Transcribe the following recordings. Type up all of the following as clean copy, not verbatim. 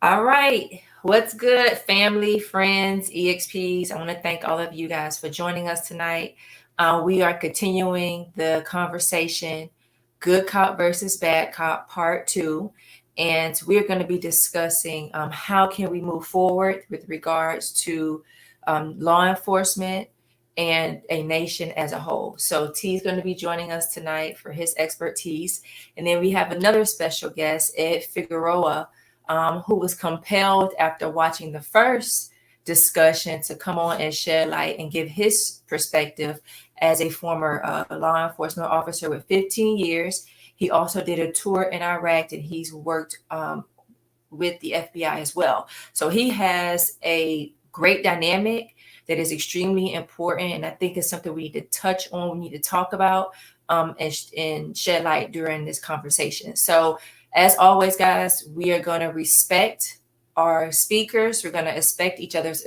All right. What's good, family, friends, EXPs? I want to thank all of you guys for joining us tonight. We are continuing the conversation, Good Cop versus Bad Cop, Part 2. And we're going to be discussing how can we move forward with regards to law enforcement and a nation as a whole. So T is going to be joining us tonight for his expertise. And then we have another special guest, Ed Figueroa, who was compelled after watching the first discussion to come on and shed light and give his perspective as a former law enforcement officer with 15 years. He also did a tour in Iraq and he's worked with the FBI as well. So he has a great dynamic that is extremely important. And I think it's something we need to touch on, we need to talk about and shed light during this conversation. So as always, guys, we are going to respect our speakers. We're going to respect each other's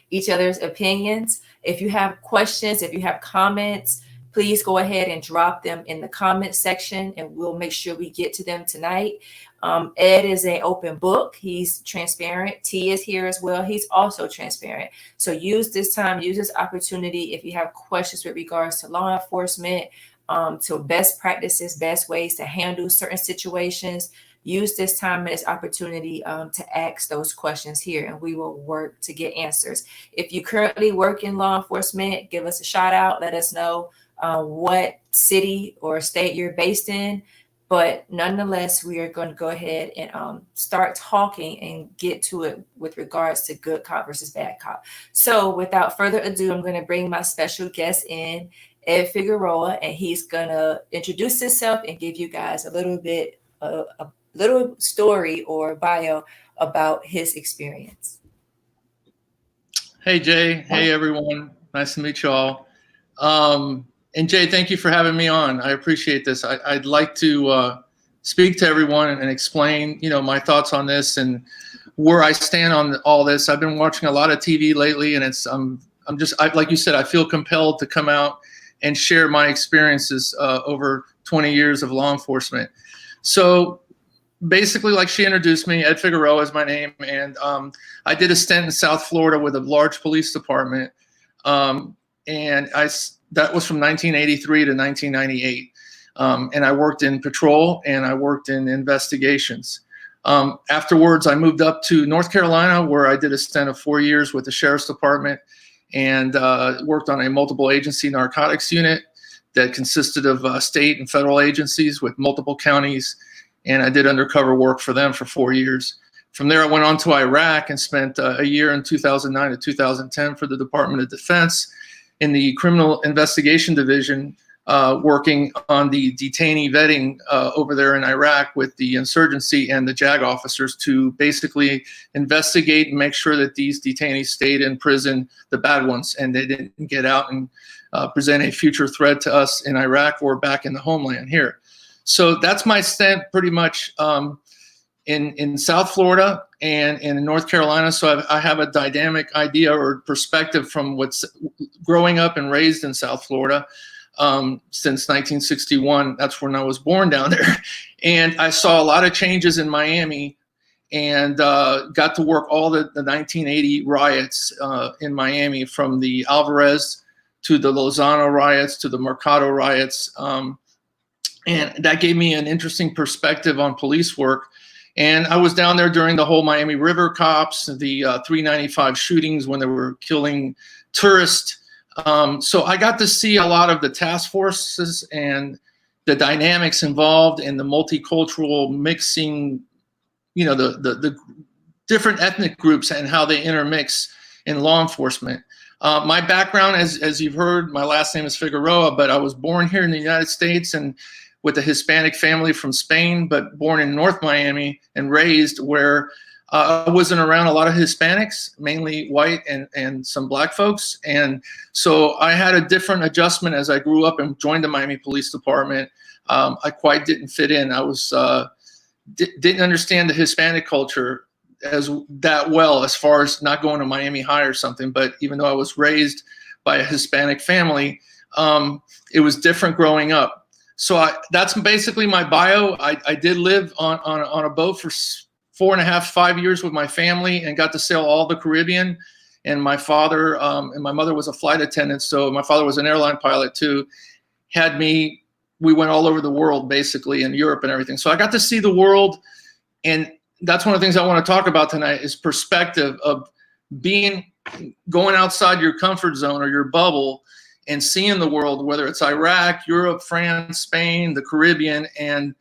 each other's opinions. If you have questions, if you have comments, please go ahead and drop them in the comment section and we'll make sure we get to them tonight. Ed is an open book. He's transparent. T is here as well. He's also transparent. So use this time, use this opportunity. If you have questions with regards to law enforcement, to best practices, best ways to handle certain situations, use this time and this opportunity to ask those questions here and we will work to get answers. If you currently work in law enforcement, give us a shout out. Let us know what city or state you're based in. But nonetheless, we are going to go ahead and start talking and get to it with regards to good cop versus bad cop. So without further ado, I'm going to bring my special guest in, Ed Figueroa, and he's going to introduce himself and give you guys a little bit, a little story or bio about his experience. Hey, Jay. Hey, everyone. Nice to meet you all. And Jay, thank you for having me on. I appreciate this. I'd like to speak to everyone and explain, my thoughts on this and where I stand on all this. I've been watching a lot of TV lately, and I'm just like you said, I feel compelled to come out and share my experiences over 20 years of law enforcement. So basically, like she introduced me, Ed Figueroa is my name, and I did a stint in South Florida with a large police department, and that was from 1983 to 1998, and I worked in patrol and I worked in investigations. Afterwards, I moved up to North Carolina, where I did a stint of 4 years with the Sheriff's Department and worked on a multiple agency narcotics unit that consisted of state and federal agencies with multiple counties. And I did undercover work for them for 4 years. From there, I went on to Iraq and spent a year in 2009 to 2010 for the Department of Defense in the Criminal Investigation Division, working on the detainee vetting over there in Iraq with the insurgency and the JAG officers to basically investigate and make sure that these detainees stayed in prison, the bad ones, and they didn't get out and present a future threat to us in Iraq or back in the homeland here. So that's my stint pretty much in South Florida and in North Carolina. So I have a dynamic idea or perspective from what's growing up and raised in South Florida since 1961. That's when I was born down there. And I saw a lot of changes in Miami and got to work all the 1980 riots in Miami, from the Alvarez to the Lozano riots to the Mercado riots. And that gave me an interesting perspective on police work. And I was down there during the whole Miami River cops, the 395 shootings when they were killing tourists. So I got to see a lot of the task forces and the dynamics involved in the multicultural mixing, the different ethnic groups and how they intermix in law enforcement. My background, as you've heard, my last name is Figueroa, but I was born here in the United States and with a Hispanic family from Spain, but born in North Miami and raised where I wasn't around a lot of Hispanics, mainly white and some black folks. And so I had a different adjustment as I grew up and joined the Miami Police Department. I quite didn't fit in. I was didn't understand the Hispanic culture that well, as far as not going to Miami High or something. But even though I was raised by a Hispanic family, it was different growing up. So that's basically my bio. I did live on a boat for 4.5, 5 years with my family and got to sail all the Caribbean. And my father and my mother was a flight attendant, so my father was an airline pilot too. We went all over the world, basically, in Europe and everything. So I got to see the world, and that's one of the things I want to talk about tonight is perspective of going outside your comfort zone or your bubble and seeing the world, whether it's Iraq, Europe, France, Spain, the Caribbean, and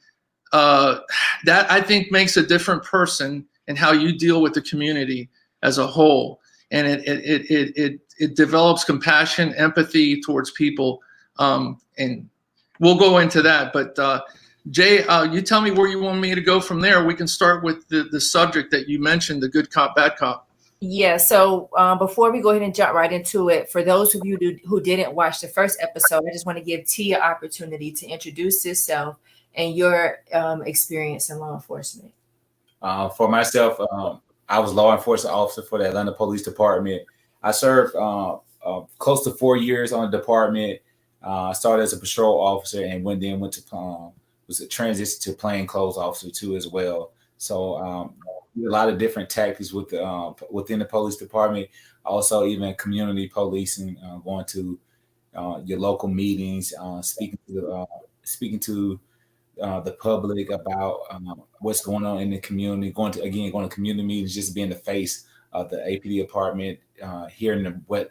that I think makes a different person in how you deal with the community as a whole, and it develops compassion, empathy towards people, and we'll go into that. But Jay, you tell me where you want me to go from there. We can start with the subject that you mentioned, the good cop, bad cop. Yeah, so before we go ahead and jump right into it, for those of you who didn't watch the first episode, I just want to give T an opportunity to introduce yourself and your experience in law enforcement. For myself, I was law enforcement officer for the Atlanta Police Department. I served close to 4 years on the department. I started as a patrol officer and went to was a transition to plainclothes officer too as well. So a lot of different tactics within the police department. Also, even community policing, going to your local meetings, speaking to the public about what's going on in the community. Going to community meetings, just being the face of the APD department, hearing what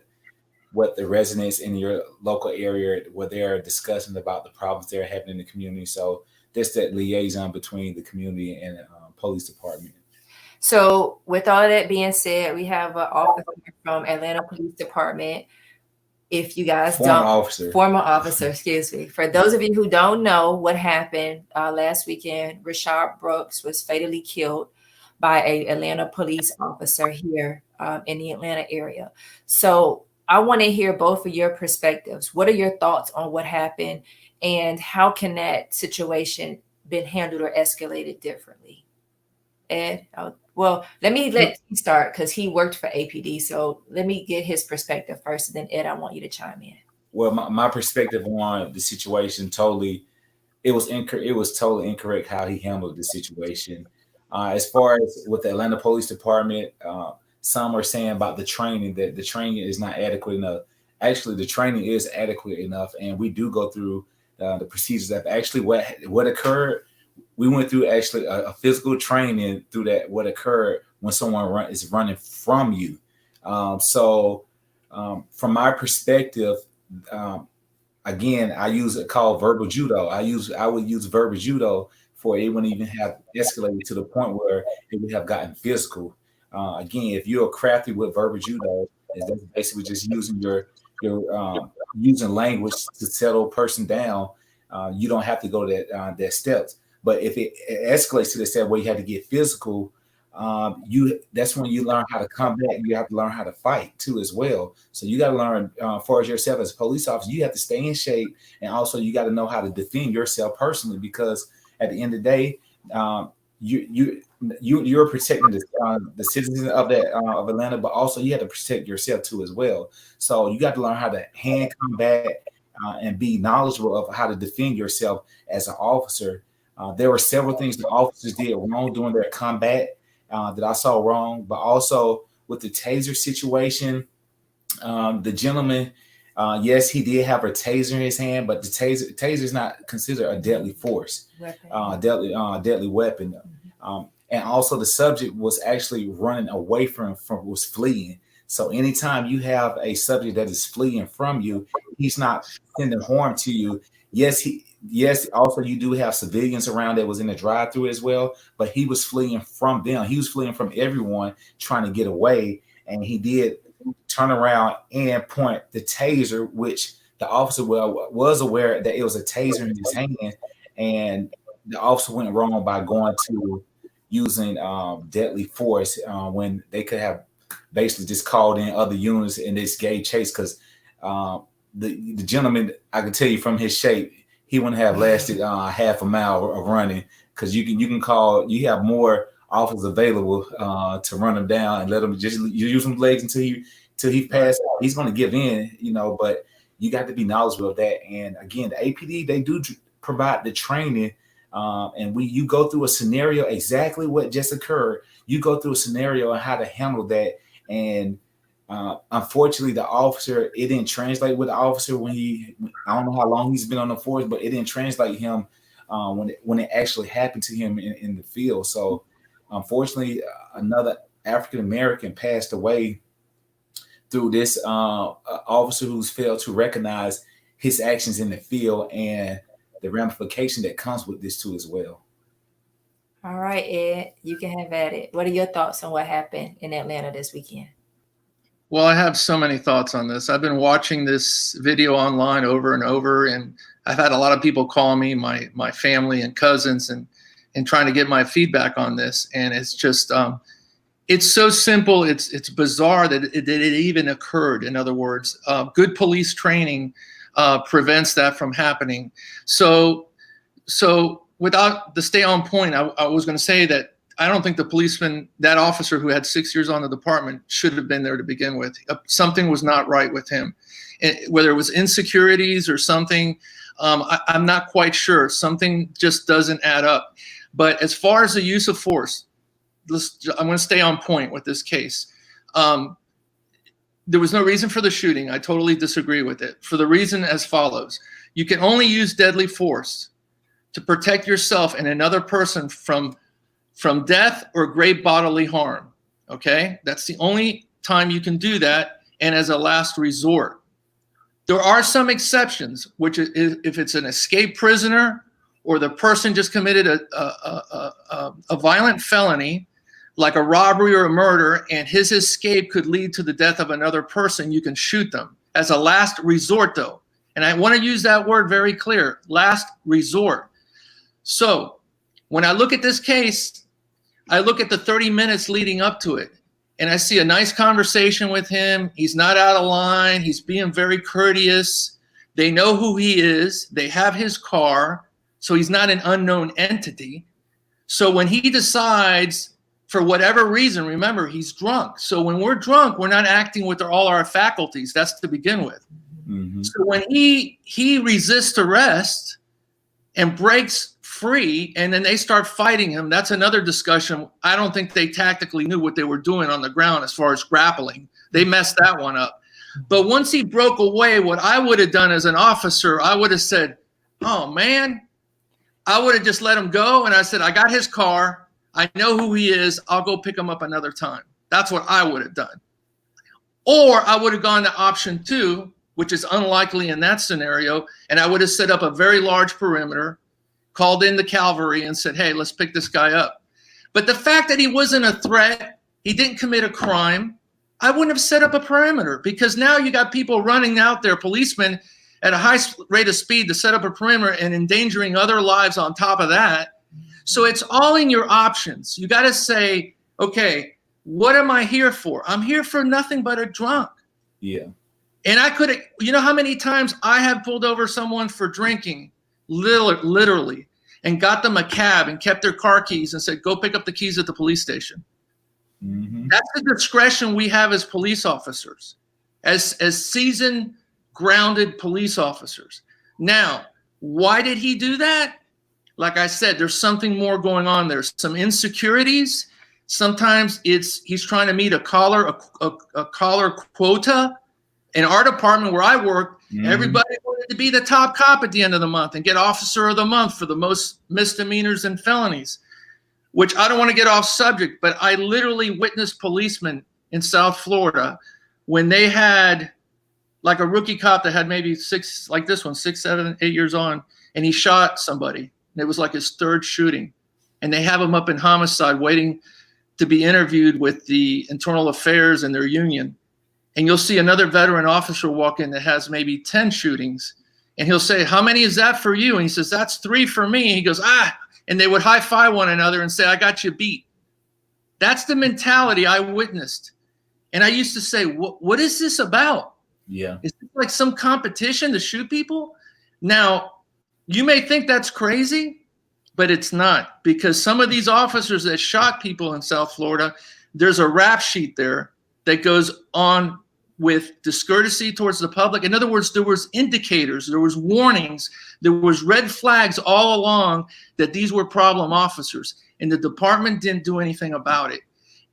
the residents in your local area, what they're discussing about the problems they're having in the community. So there's that liaison between the community and the police department. So with all that being said, we have an officer from Atlanta Police Department. If you guys former officer, excuse me. For those of you who don't know what happened last weekend, Rashard Brooks was fatally killed by an Atlanta police officer here in the Atlanta area. So I want to hear both of your perspectives. What are your thoughts on what happened, and how can that situation been handled or escalated differently? Ed, well, let me let you start because he worked for APD. So let me get his perspective first, and then Ed, I want you to chime in. Well, my perspective on the situation it was totally incorrect how he handled the situation. As far as with the Atlanta Police Department, some are saying about the training that the training is not adequate enough. Actually, the training is adequate enough, and we do go through the procedures. That actually what occurred. We went through actually a physical training through that. What occurred when someone is running from you. So from my perspective, again, I use it called verbal judo. I would use verbal judo for it wouldn't even have escalated to the point where it would have gotten physical. Again, if you're crafty with verbal judo, that's basically just using your using language to settle a person down. You don't have to go that steps. But if it escalates to the step where you have to get physical, that's when you learn how to combat. You have to learn how to fight too as well. So you got to learn for yourself as a police officer. You have to stay in shape, and also you got to know how to defend yourself personally, because at the end of the day, you're protecting the citizens of Atlanta, but also you have to protect yourself too as well. So you got to learn how to hand combat and be knowledgeable of how to defend yourself as an officer. There were several things the officers did wrong during their combat that I saw wrong, but also with the taser situation, the gentleman, yes, he did have a taser in his hand, but the taser is not considered a deadly force, deadly weapon. And also the subject was actually running away was fleeing. So anytime you have a subject that is fleeing from you, he's not sending harm to you. Yes, also you do have civilians around that was in the drive-through as well, but he was fleeing from them. He was fleeing from everyone trying to get away, and he did turn around and point the taser, which the officer was aware that it was a taser in his hand, and the officer went wrong by going to using deadly force when they could have basically just called in other units and this gave chase, because the gentleman, I can tell you from his shape, he wouldn't have lasted half a mile of running, because you have more officers available to run him down and let him just use some legs until he passes out. He's going to give in, but you got to be knowledgeable of that. And again, the APD, they do provide the training And you go through a scenario, exactly what just occurred. You go through a scenario and how to handle that. And unfortunately, the officer, it didn't translate with the officer I don't know how long he's been on the force, but it didn't translate him when it actually happened to him in the field. So unfortunately, another African American passed away through this officer who's failed to recognize his actions in the field and the ramification that comes with this too as well. All right, Ed, you can have at it. What are your thoughts on what happened in Atlanta this weekend? Well, I have so many thoughts on this. I've been watching this video online over and over, and I've had a lot of people call me, my family and cousins, and trying to get my feedback on this. And it's just, it's so simple. It's bizarre that it even occurred. In other words, good police training prevents that from happening. So without the stay on point, I was going to say that I don't think the policeman, that officer who had 6 years on the department, should have been there to begin with. Something was not right with him. Whether it was insecurities or something, I'm not quite sure. Something just doesn't add up. But as far as the use of force, I'm going to stay on point with this case. There was no reason for the shooting. I totally disagree with it. For the reason as follows. You can only use deadly force to protect yourself and another person from death or great bodily harm, okay? That's the only time you can do that, and as a last resort. There are some exceptions, which is if it's an escaped prisoner or the person just committed a violent felony, like a robbery or a murder, and his escape could lead to the death of another person, you can shoot them. As a last resort, though. And I want to use that word very clear, last resort. So when I look at this case, I look at the 30 minutes leading up to it, and I see a nice conversation with him. He's not out of line. He's being very courteous. They know who he is. They have his car, so he's not an unknown entity. So when he decides, for whatever reason, remember, he's drunk. So when we're drunk, we're not acting with all our faculties. That's to begin with. Mm-hmm. So when he resists arrest and breaks free, and then they start fighting him, that's another discussion. I don't think they tactically knew what they were doing on the ground as far as grappling. They messed that one up. But once he broke away, what I would have done as an officer, I would have said, oh man, I would have just let him go. And I said, I got his car. I know who he is. I'll go pick him up another time. That's what I would have done. Or I would have gone to option 2, which is unlikely in that scenario. And I would have set up a very large perimeter, called in the cavalry and said, hey, let's pick this guy up. But the fact that he wasn't a threat, he didn't commit a crime, I wouldn't have set up a perimeter, because now you got people running out there, policemen at a high rate of speed to set up a perimeter and endangering other lives on top of that. So it's all in your options. You got to say, okay, what am I here for? I'm here for nothing but a drunk. Yeah. And I could, you know how many times I have pulled over someone for drinking, literally, and got them a cab and kept their car keys and said, go pick up the keys at the police station. Mm-hmm. That's the discretion we have as police officers, as seasoned, grounded police officers. Now, why did he do that? Like I said, there's something more going on there. Some insecurities. Sometimes he's trying to meet a collar quota. In our department where I work, everybody wanted to be the top cop at the end of the month and get officer of the month for the most misdemeanors and felonies, which I don't want to get off subject, but I literally witnessed policemen in South Florida when they had like a rookie cop that had maybe 6, like this one, 6, 7, 8 years on, and he shot somebody. And it was like his 3rd shooting. And they have him up in homicide waiting to be interviewed with the internal affairs and their union. And you'll see another veteran officer walk in that has maybe 10 shootings. And he'll say, how many is that for you? And he says, that's 3 for me. He goes, and they would high five one another and say, I got you beat. That's the mentality I witnessed. And I used to say, what is this about? Yeah. Is it like some competition to shoot people? Now, you may think that's crazy, but it's not, because some of these officers that shot people in South Florida, there's a rap sheet there that goes on with discourtesy towards the public. In other words, there was indicators, there was warnings, there was red flags all along that these were problem officers, and the department didn't do anything about it.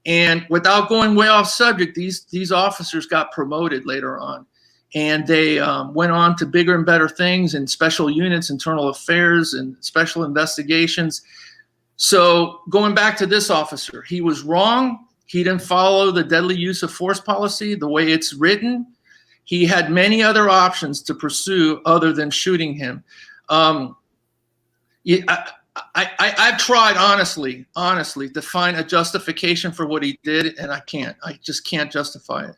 And without going way off subject, these officers got promoted later on, and they went on to bigger and better things in special units, internal affairs, and special investigations. So going back to this officer, he was wrong. He didn't follow the deadly use of force policy the way it's written. He had many other options to pursue other than shooting him. I've tried honestly to find a justification for what he did, and I can't. I just can't justify it.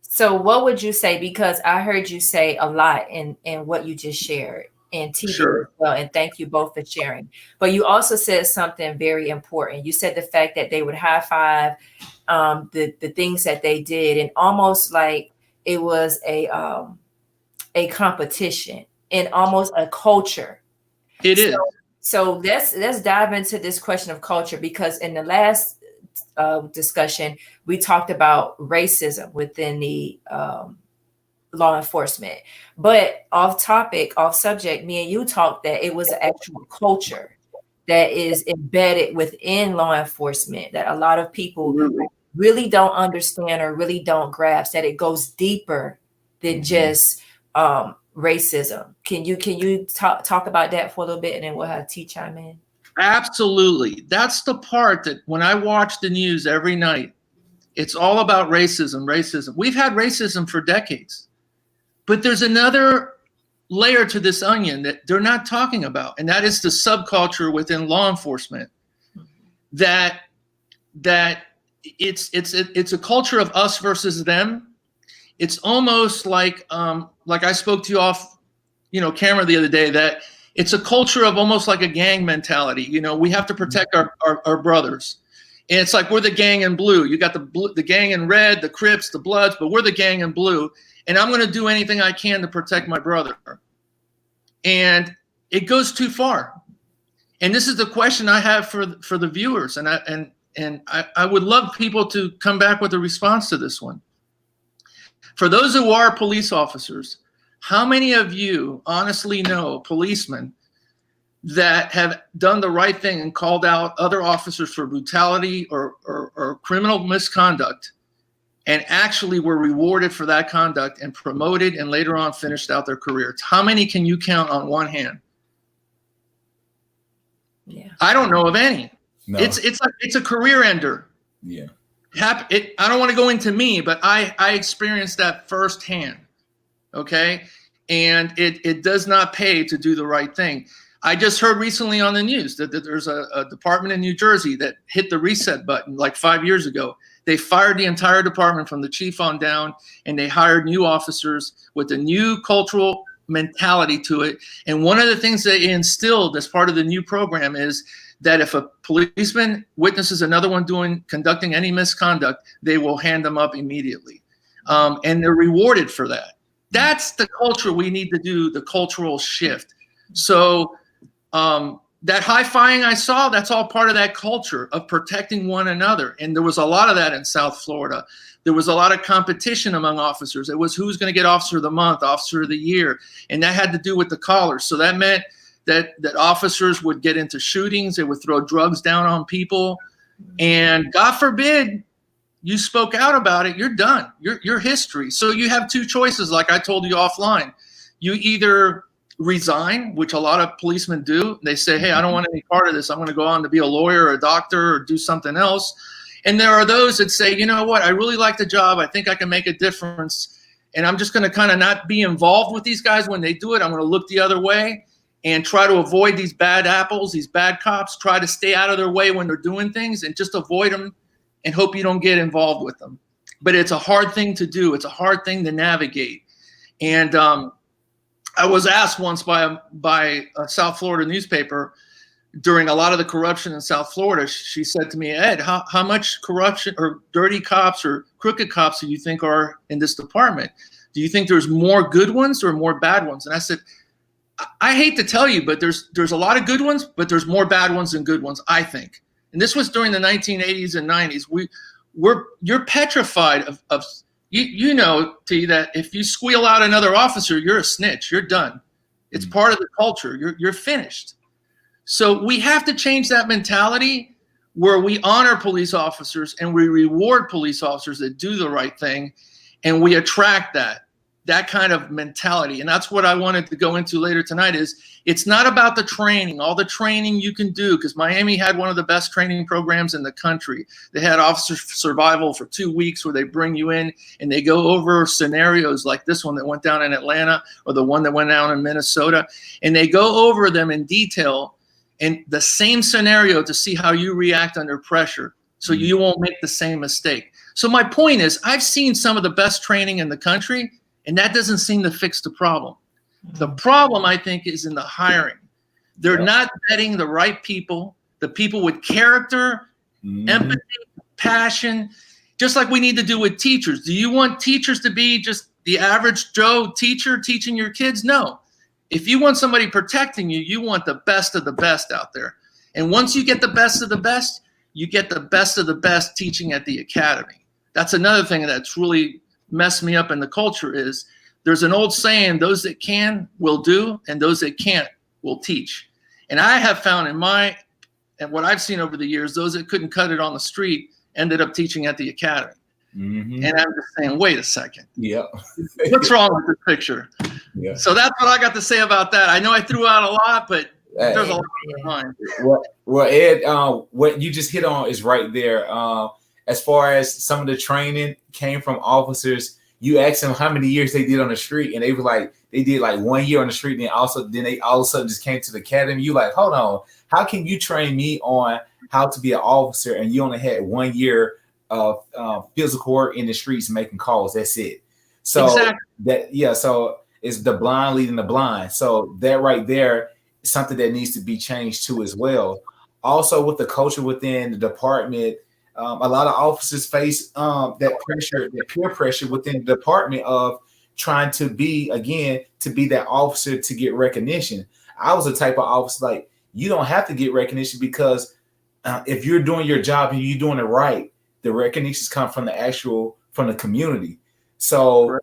So what would you say? Because I heard you say a lot in what you just shared and TV Sure. as well, and thank you both for sharing. But you also said something very important. You said the fact that they would high five the things that they did, and almost like it was a competition and almost a culture. It is. So let's dive into this question of culture, because in the last discussion we talked about racism within the law enforcement, but off subject, me and you talked that it was an actual culture that is embedded within law enforcement that a lot of people really don't understand or really don't grasp, that it goes deeper than just racism. Can you talk about that for a little bit, and then we'll have T chime in? Absolutely. That's the part that when I watch the news every night, it's all about racism. We've had racism for decades. But there's another layer to this onion that they're not talking about, and that is the subculture within law enforcement. That it's a culture of us versus them. It's almost like I spoke to you off, camera the other day, that it's a culture of almost like a gang mentality. We have to protect our brothers. And it's like we're the gang in blue. You got the gang in red, the Crips, the Bloods, but we're the gang in blue. And I'm going to do anything I can to protect my brother. And it goes too far. And this is the question I have for the viewers. And I would love people to come back with a response to this one. For those who are police officers, how many of you honestly know policemen that have done the right thing and called out other officers for brutality or criminal misconduct, and actually were rewarded for that conduct and promoted and later on finished out their careers? How many can you count on one hand? Yeah, I don't know of any. No. It's a career ender. Yeah. I don't want to go into me, but I experienced that firsthand. Okay. And it does not pay to do the right thing. I just heard recently on the news that there's a department in New Jersey that hit the reset button like 5 years ago. They fired the entire department from the chief on down, and they hired new officers with a new cultural mentality to it. And one of the things they instilled as part of the new program is that if a policeman witnesses another one conducting any misconduct, they will hand them up immediately. And they're rewarded for that. That's the culture we need to do, the cultural shift. So that high-fiving I saw, that's all part of that culture of protecting one another. And there was a lot of that in South Florida. There was a lot of competition among officers. It was who's going to get Officer of the Month, Officer of the Year. And that had to do with the collars. So that meant that officers would get into shootings. They would throw drugs down on people. And God forbid you spoke out about it, you're done. You're history. So you have two choices, like I told you offline. You either resign, which a lot of policemen do. They say, hey, I don't want any part of this. I'm going to go on to be a lawyer or a doctor or do something else. And there are those that say, you know what, I really like the job. I think I can make a difference. And I'm just going to kind of not be involved with these guys when they do it. I'm going to look the other way and try to avoid these bad apples, these bad cops, try to stay out of their way when they're doing things and just avoid them and hope you don't get involved with them. But it's a hard thing to do. It's a hard thing to navigate. And I was asked once by a South Florida newspaper during a lot of the corruption in South Florida. She said to me, Ed, how much corruption or dirty cops or crooked cops do you think are in this department? Do you think there's more good ones or more bad ones? And I said, I hate to tell you, but there's a lot of good ones, but there's more bad ones than good ones, I think. And this was during the 1980s and 90s. You're petrified of you know, T, that if you squeal out another officer, you're a snitch. You're done. It's part of the culture. You're finished. So we have to change that mentality where we honor police officers and we reward police officers that do the right thing, and we attract that kind of mentality. And that's what I wanted to go into later tonight. Is it's not about the training, all the training you can do, because Miami had one of the best training programs in the country. They had officer survival for 2 weeks where they bring you in and they go over scenarios like this one that went down in Atlanta or the one that went down in Minnesota, and they go over them in detail and the same scenario to see how you react under pressure so you won't make the same mistake. So my point is, I've seen some of the best training in the country, and that doesn't seem to fix the problem. The problem, I think, is in the hiring. They're not vetting the right people, the people with character, empathy, passion, just like we need to do with teachers. Do you want teachers to be just the average Joe teacher teaching your kids? No. If you want somebody protecting you, you want the best of the best out there. And once you get the best of the best, you get the best of the best teaching at the academy. That's another thing that's really messed me up in the culture. Is there's an old saying, those that can will do, and those that can't will teach. And I have found and what I've seen over the years, those that couldn't cut it on the street ended up teaching at the academy. And I'm just saying, wait a second. Yeah. What's wrong with this picture? Yeah. So that's what I got to say about that. I know I threw out a lot, but there's a lot in mind. Well, Ed, what you just hit on is right there. As far as some of the training came from officers, you asked them how many years they did on the street, and they were like, they did like 1 year on the street, and then they all of a sudden just came to the academy. You like, hold on, how can you train me on how to be an officer, and you only had 1 year of physical work in the streets making calls? That's it. So so it's the blind leading the blind. So that right there is something that needs to be changed too as well. Also, with the culture within the department, a lot of officers face that pressure, that peer pressure within the department of trying to be that officer to get recognition. I was the type of officer, like, you don't have to get recognition, because if you're doing your job and you're doing it right, the recognitions come from the community. So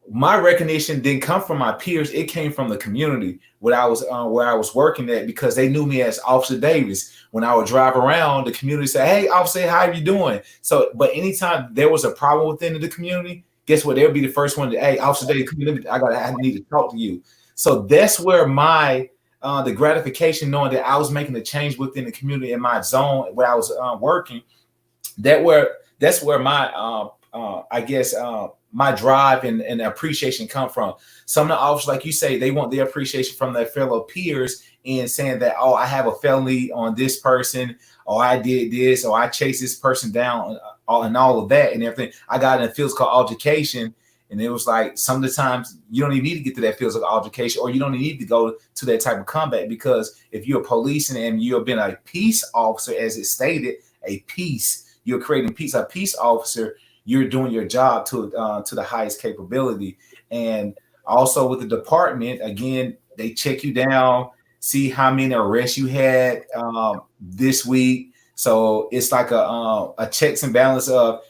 my recognition didn't come from my peers; it came from the community where I was working at, because they knew me as Officer Davis. When I would drive around, the community said, "Hey, Officer, how are you doing?" So, but anytime there was a problem within the community, guess what? They'll be the first one to, "Hey, Officer Davis, I need to talk to you." So that's where my the gratification, knowing that I was making a change within the community in my zone where I was working. That's where my my drive and appreciation come from. Some of the officers, like you say, they want their appreciation from their fellow peers in saying that, oh, I have a felony on this person, or I did this, or I chased this person down, and all of that and everything. I got in a physical altercation, and it was like, some of the times you don't even need to get to that physical altercation, or you don't even need to go to that type of combat, because if you're a policeman and you've been a peace officer, as it stated, you're creating peace. A peace officer, you're doing your job to the highest capability. And also with the department, again, they check you down, see how many arrests you had this week. So it's like a checks and balance of,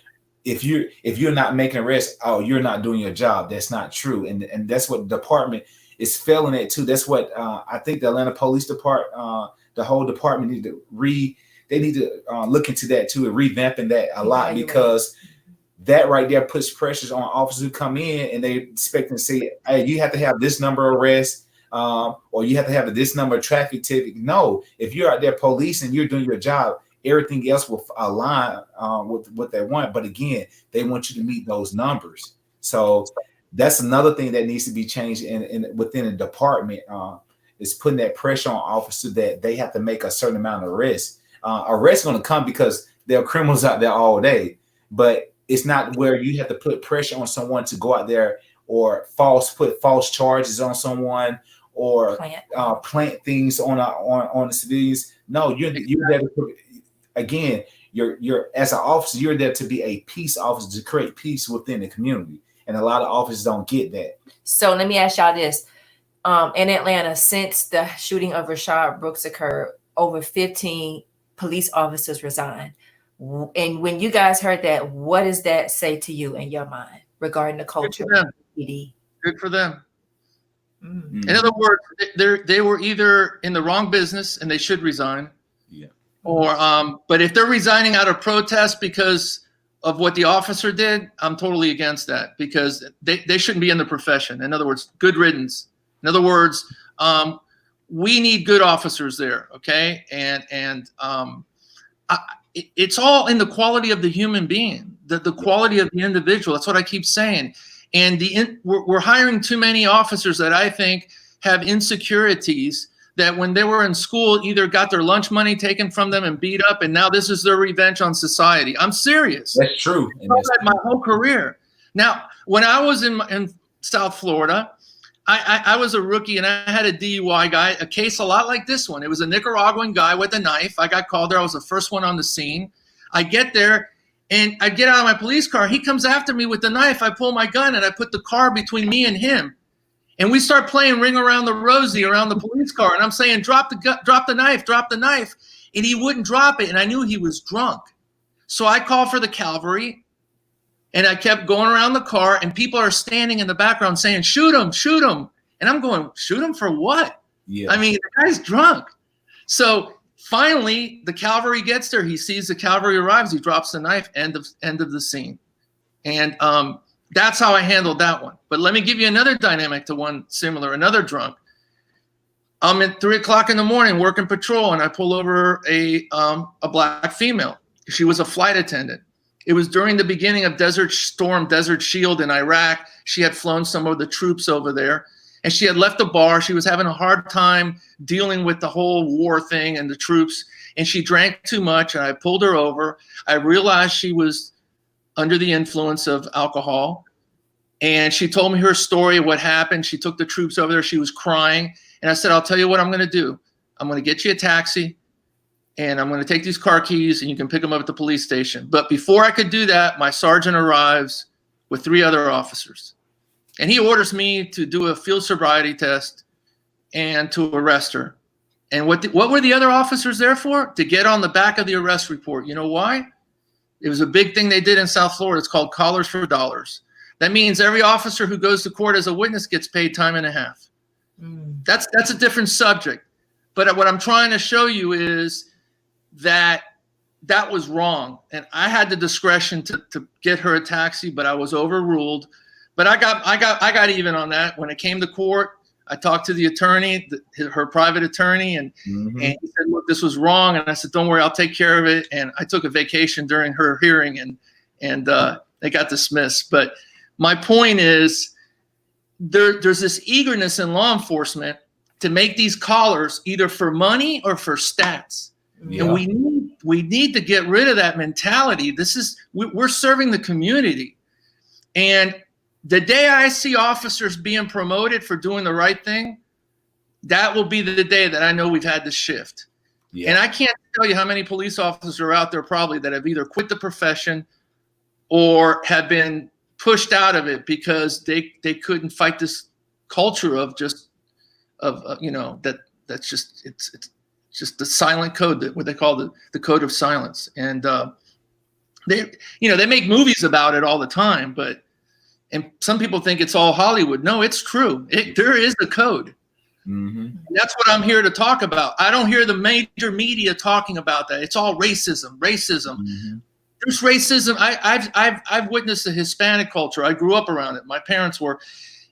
if you're not making arrests, oh, you're not doing your job. That's not true. And that's what the department is failing at too. That's what I think the Atlanta Police Department, the whole department need to look into that too, and revamping that a lot, because that right there puts pressures on officers who come in and they expect to say, hey, you have to have this number of arrests, or you have to have this number of traffic tickets. No, if you're out there policing, you're doing your job, everything else will align with what they want. But again, they want you to meet those numbers. So that's another thing that needs to be changed within the department, is putting that pressure on officers that they have to make a certain amount of arrests. Arrests going to come because there are criminals out there all day, but it's not where you have to put pressure on someone to go out there or put false charges on someone, or plant things on the civilians. No, you're there to put, again, you're as an officer, you're there to be a peace officer, to create peace within the community. And a lot of officers don't get that. So let me ask y'all this. In Atlanta, since the shooting of Rashad Brooks occurred, over 15 police officers resigned. And when you guys heard that, what does that say to you in your mind? regarding the culture. Good for them. In other words, they were either in the wrong business and they should resign, or but if they're resigning out of protest because of what the officer did, I'm totally against that, because they shouldn't be in the profession. In other words, good riddance. In other words, we need good officers there, okay? And it's all in the quality of the human being, the quality of the individual. That's what I keep saying. And we're hiring too many officers that I think have insecurities, that when they were in school either got their lunch money taken from them and beat up, and now this is their revenge on society. I'm serious. That's true. My whole career. Now, when I was in South Florida, I was a rookie, and I had a DUI guy, a case a lot like this one. It was a Nicaraguan guy with a knife. I got called there. I was the first one on the scene. I get there, and I get out of my police car. He comes after me with the knife. I pull my gun, and I put the car between me and him. And we start playing Ring Around the Rosie around the police car. And I'm saying, drop the knife, drop the knife. And he wouldn't drop it. And I knew he was drunk. So I called for the cavalry. And I kept going around the car. And people are standing in the background saying, shoot him, shoot him. And I'm going, shoot him for what? Yeah. I mean, the guy's drunk. So finally, the cavalry gets there. He sees the cavalry arrives. He drops the knife. End of the scene. And that's how I handled that one. But let me give you another dynamic to one similar, another drunk. I'm at 3 o'clock in the morning working patrol, and I pull over a black female. She was a flight attendant. It was during the beginning of Desert Shield in Iraq. She had flown some of the troops over there, and she had left the bar. She was having a hard time dealing with the whole war thing and the troops, and she drank too much, and I pulled her over. I realized she was under the influence of alcohol. And she told me her story of what happened. She took the troops over there. She was crying. And I said, I'll tell you what I'm going to do. I'm going to get you a taxi, and I'm going to take these car keys, and you can pick them up at the police station. But before I could do that, my sergeant arrives with 3 other officers. And he orders me to do a field sobriety test and to arrest her. And what were the other officers there for? To get on the back of the arrest report. You know why? It was a big thing they did in South Florida. It's called collars for dollars. That means every officer who goes to court as a witness gets paid time and a half. That's a different subject. But what I'm trying to show you is that was wrong. And I had the discretion to get her a taxi, but I was overruled. But I got even on that. When it came to court, I talked to the attorney, her private attorney, and he said, look, this was wrong. And I said, don't worry, I'll take care of it. And I took a vacation during her hearing, and they got dismissed. But my point is, there's this eagerness in law enforcement to make these collars either for money or for stats. Yeah. And we need to get rid of that mentality. We're serving the community. And the day I see officers being promoted for doing the right thing, that will be the day that I know we've had this shift. Yeah. And I can't tell you how many police officers are out there probably that have either quit the profession or have been pushed out of it because they couldn't fight this culture of that's just it's just the silent code, what they call the code of silence. And they make movies about it all the time, and some people think it's all Hollywood. No, it's true. There is a code. And that's what I'm here to talk about. I don't hear the major media talking about that. It's all racism. There's racism. I've witnessed the Hispanic culture. I grew up around it. My parents were,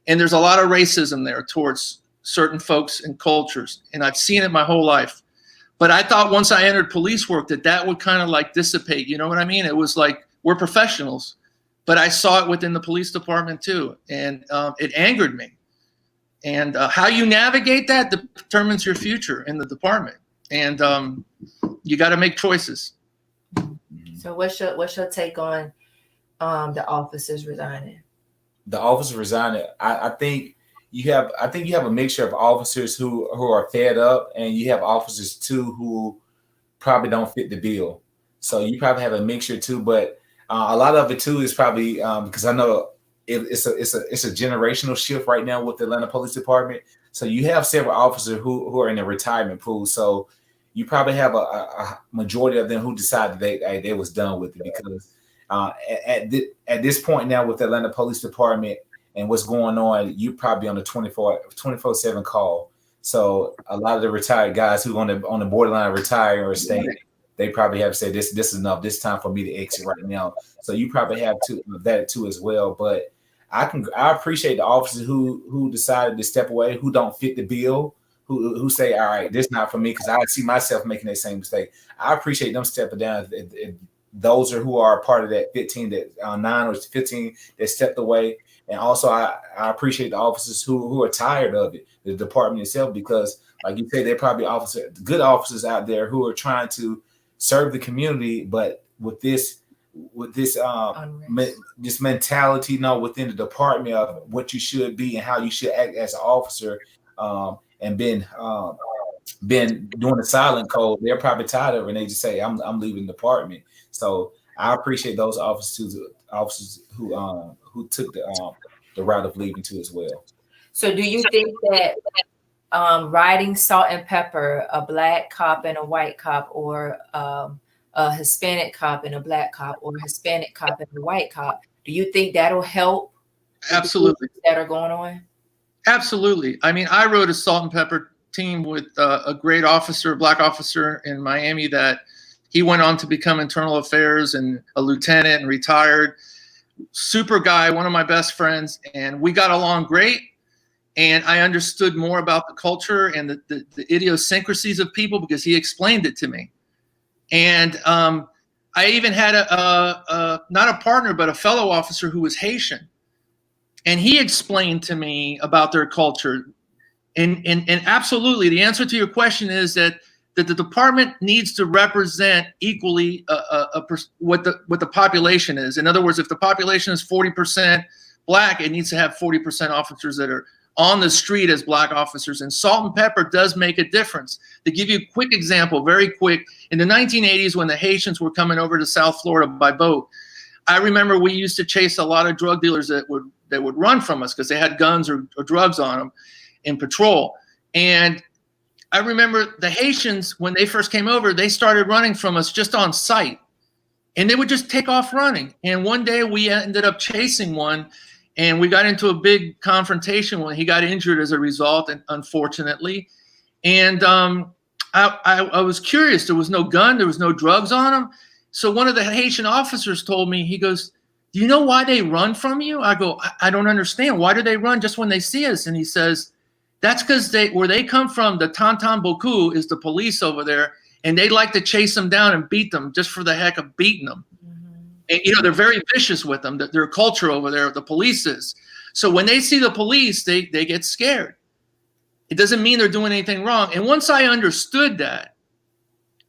and there's a lot of racism there towards certain folks and cultures. And I've seen it my whole life. But I thought once I entered police work that would kind of like dissipate. You know what I mean? It was like, we're professionals. But I saw it within the police department too. And it angered me. And how you navigate that determines your future in the department. And you got to make choices. So what's your take on the officers resigning? The officers resigning. I think you have a mixture of officers who are fed up, and you have officers too who probably don't fit the bill. So you probably have a mixture too, but a lot of it too is probably because I know it's a generational shift right now with the Atlanta Police Department. So you have several officers who are in the retirement pool. So you probably have a majority of them who decided they was done with it, because At this point now with the Atlanta Police Department and what's going on, you probably on the 24/7 call. So a lot of the retired guys who on the borderline of retiring or staying, they probably have to say this is enough. This time for me to exit right now. So you probably have that too as well. But I appreciate the officers who decided to step away, who don't fit the bill, who say, all right, this is not for me because I see myself making that same mistake. I appreciate them stepping down. Those who are a part of that 9 or 15 that stepped away. And also I appreciate the officers who are tired of it, the department itself, because like you said, there are probably good officers out there who are trying to serve the community, but with this mentality within the department of what you should be and how you should act as an officer, and been doing the silent code, they're probably tired of it and they just say, I'm leaving the department. So I appreciate those officers who took the route of leaving too as well. So do you think that riding salt and pepper, a black cop and a white cop, or a Hispanic cop and a black cop, or a Hispanic cop and a white cop, do you think that'll help? Absolutely. That are going on? Absolutely. I mean, I rode a salt and pepper team with a great officer, a black officer in Miami that he went on to become internal affairs and a lieutenant and retired. Super guy, one of my best friends, and we got along great. And I understood more about the culture and the idiosyncrasies of people because he explained it to me. And I even had not a partner, but a fellow officer who was Haitian. And he explained to me about their culture. And absolutely, the answer to your question is that the department needs to represent equally what the population is. In other words, if the population is 40% black, it needs to have 40% officers that are on the street as black officers. And salt and pepper does make a difference. To give you a quick example, very quick, in the 1980s when the Haitians were coming over to South Florida by boat, I remember we used to chase a lot of drug dealers that would run from us because they had guns or drugs on them in patrol. And I remember the Haitians, when they first came over, they started running from us just on sight. And they would just take off running. And one day we ended up chasing one, and we got into a big confrontation when he got injured as a result, and unfortunately. And I was curious. There was no gun. There was no drugs on him. So one of the Haitian officers told me, he goes, do you know why they run from you? I go, I don't understand. Why do they run just when they see us? And he says, that's because where they come from, the Tonton Boku is the police over there, and they like to chase them down and beat them just for the heck of beating them. And, they're very vicious with them. Their culture over there, the police is. So when they see the police, they get scared. It doesn't mean they're doing anything wrong. And once I understood that,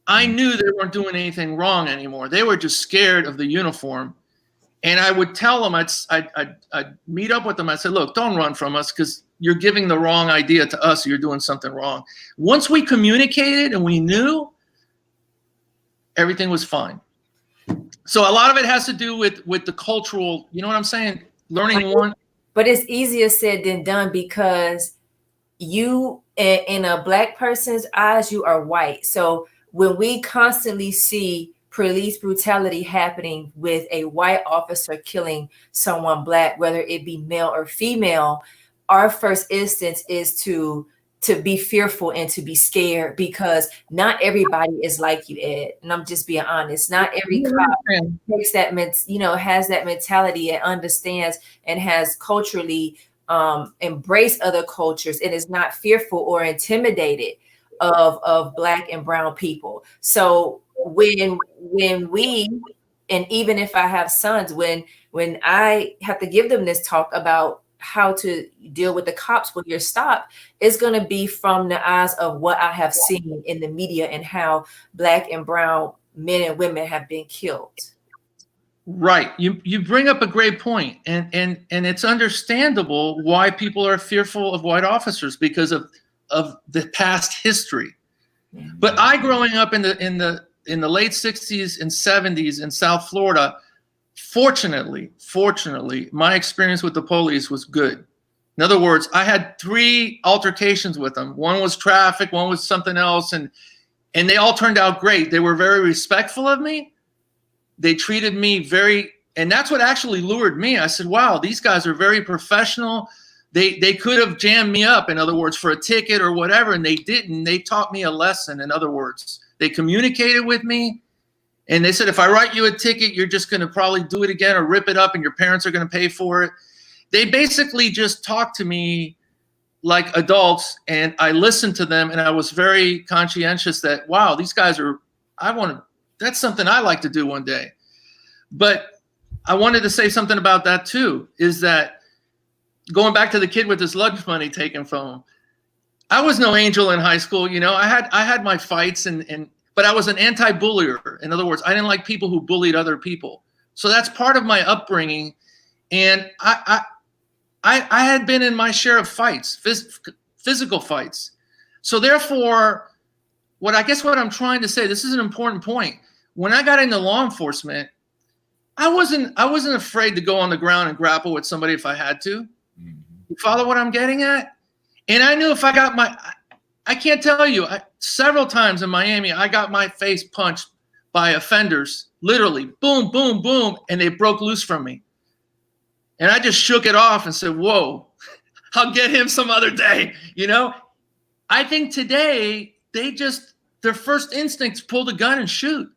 I knew they weren't doing anything wrong anymore. They were just scared of the uniform. And I would tell them, I'd meet up with them. I said, look, don't run from us because you're giving the wrong idea to us. You're doing something wrong. Once we communicated and we knew, everything was fine. So a lot of it has to do with the cultural, you know what I'm saying? Learning one. But it's easier said than done because you, in a black person's eyes, you are white. So when we constantly see police brutality happening with a white officer killing someone black, whether it be male or female, our first instance is to be fearful and to be scared because not everybody is like you, Ed. And I'm just being honest. Not every cop takes that, has that mentality and understands and has culturally embraced other cultures and is not fearful or intimidated of black and brown people. So when we, and even if I have sons, when I have to give them this talk about how to deal with the cops when you're stopped, it's going to be from the eyes of what I have seen in the media and how black and brown men and women have been killed. Right. You bring up a great point, and it's understandable why people are fearful of white officers because of the past history. Yeah. But I, growing up in the late 60s and 70s in South Florida, fortunately, my experience with the police was good. In other words, I had 3 altercations with them. One was traffic, one was something else, and they all turned out great. They were very respectful of me. They treated me very And that's what actually lured me. I said, wow, these guys are very professional. They could have jammed me up, in other words, for a ticket or whatever, and they didn't. They taught me a lesson, in other words. They communicated with me, and they said, if I write you a ticket, you're just going to probably do it again or rip it up, and your parents are going to pay for it. They basically just talked to me like adults, and I listened to them, and I was very conscientious that, wow, these guys are, that's something I like to do one day. But I wanted to say something about that too, is that going back to the kid with his lunch money taken from him, I was no angel in high school. You know, I had my fights, but I was an anti-bullier. In other words, I didn't like people who bullied other people. So that's part of my upbringing. And I had been in my share of fights, physical fights. So therefore, what I'm trying to say, this is an important point. When I got into law enforcement, I wasn't afraid to go on the ground and grapple with somebody if I had to. You follow what I'm getting at? And I knew if I got I can't tell you, several times in Miami, I got my face punched by offenders, literally, boom, boom, boom, and they broke loose from me. And I just shook it off and said, whoa, I'll get him some other day. You know, I think today their first instinct is pull the gun and shoot.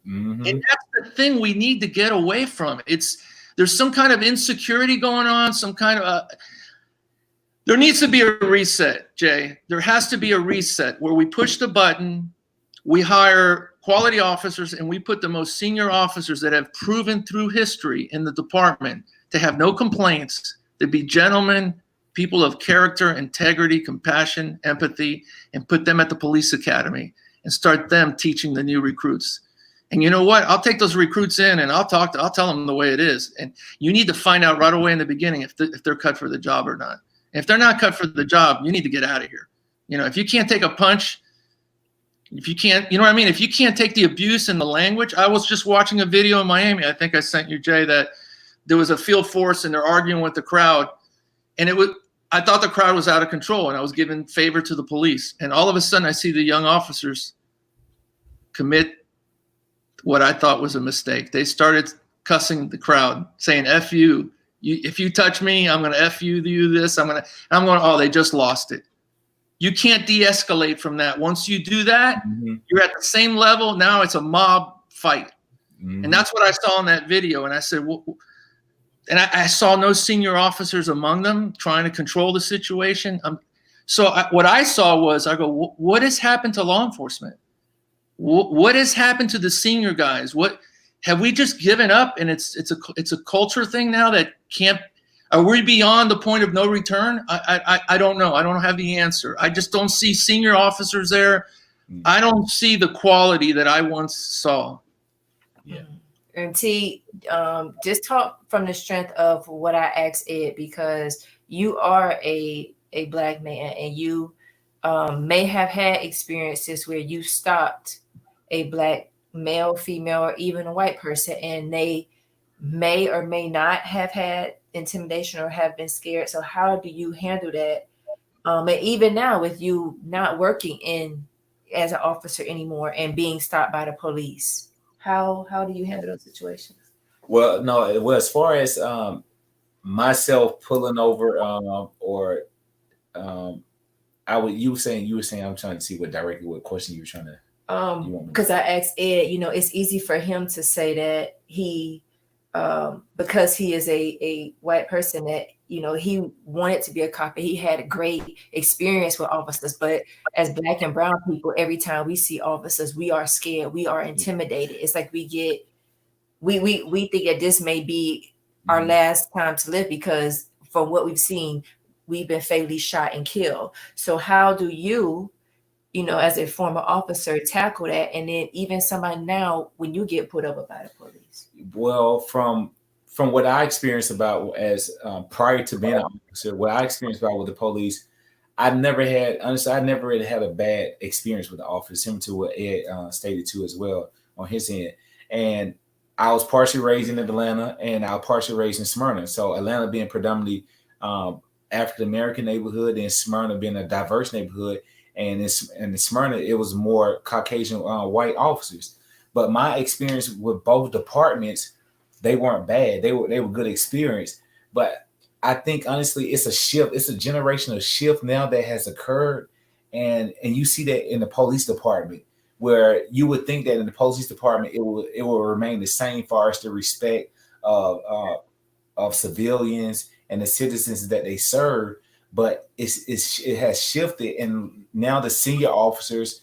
Mm-hmm. And that's the thing we need to get away from. There's some kind of insecurity going on, some kind of there needs to be a reset, Jay. There has to be a reset where we push the button, we hire quality officers, and we put the most senior officers that have proven through history in the department to have no complaints, to be gentlemen, people of character, integrity, compassion, empathy, and put them at the police academy and start them teaching the new recruits. And you know what? I'll take those recruits in and I'll tell them the way it is. And you need to find out right away in the beginning if they're cut for the job or not. If they're not cut for the job, you need to get out of here. You know, if you can't take a punch, if you can't, you know what I mean? If you can't take the abuse and the language. I was just watching a video in Miami. I think I sent you, Jay, that there was a field force and they're arguing with the crowd. And I thought the crowd was out of control and I was giving favor to the police. And all of a sudden I see the young officers commit what I thought was a mistake. They started cussing the crowd, saying, F you. If you touch me, I'm going to F you this. I'm going, oh, they just lost it. You can't de-escalate from that. Once you do that, you're at the same level. Now it's a mob fight. And that's what I saw in that video. And I said, well, and I saw no senior officers among them trying to control the situation. What I saw was, I go, what has happened to law enforcement? What has happened to the senior guys? What have we just given up? And it's a culture thing now that can't. Are we beyond the point of no return? I don't know. I don't have the answer. I just don't see senior officers there. I don't see the quality that I once saw. Yeah. And T, just talk from the strength of what I asked Ed, because you are a Black man and you may have had experiences where you stopped a Black male, female, or even a white person, and they may or may not have had intimidation or have been scared. So how do you handle that? And even now with you not working as an officer anymore and being stopped by the police, how do you handle those situations? Well, no, well, as far as myself pulling over you were saying I'm trying to see what question you were trying to because I asked Ed, it's easy for him to say that he because he is a white person that he wanted to be a cop and he had a great experience with officers, but as Black and brown people, every time we see officers, we are scared, we are intimidated. It's like we think that this may be our last time to live, because from what we've seen, we've been fatally shot and killed. So how do you as a former officer tackle that? And then even somebody now, when you get put over by the police? Well, from what I experienced about as prior to being an officer, what I experienced about with the police, I never really had a bad experience with the officer, similar to what Ed stated too as well on his end. And I was partially raised in Atlanta and I was partially raised in Smyrna. So Atlanta being predominantly African-American neighborhood and Smyrna being a diverse neighborhood. And in Smyrna, it was more Caucasian white officers. But my experience with both departments, they weren't bad. They were good experience. But I think honestly, it's a shift. It's a generational shift now that has occurred, and you see that in the police department, where you would think that in the police department it will remain the same far as the respect of civilians and the citizens that they serve, but it has shifted, and now the senior officers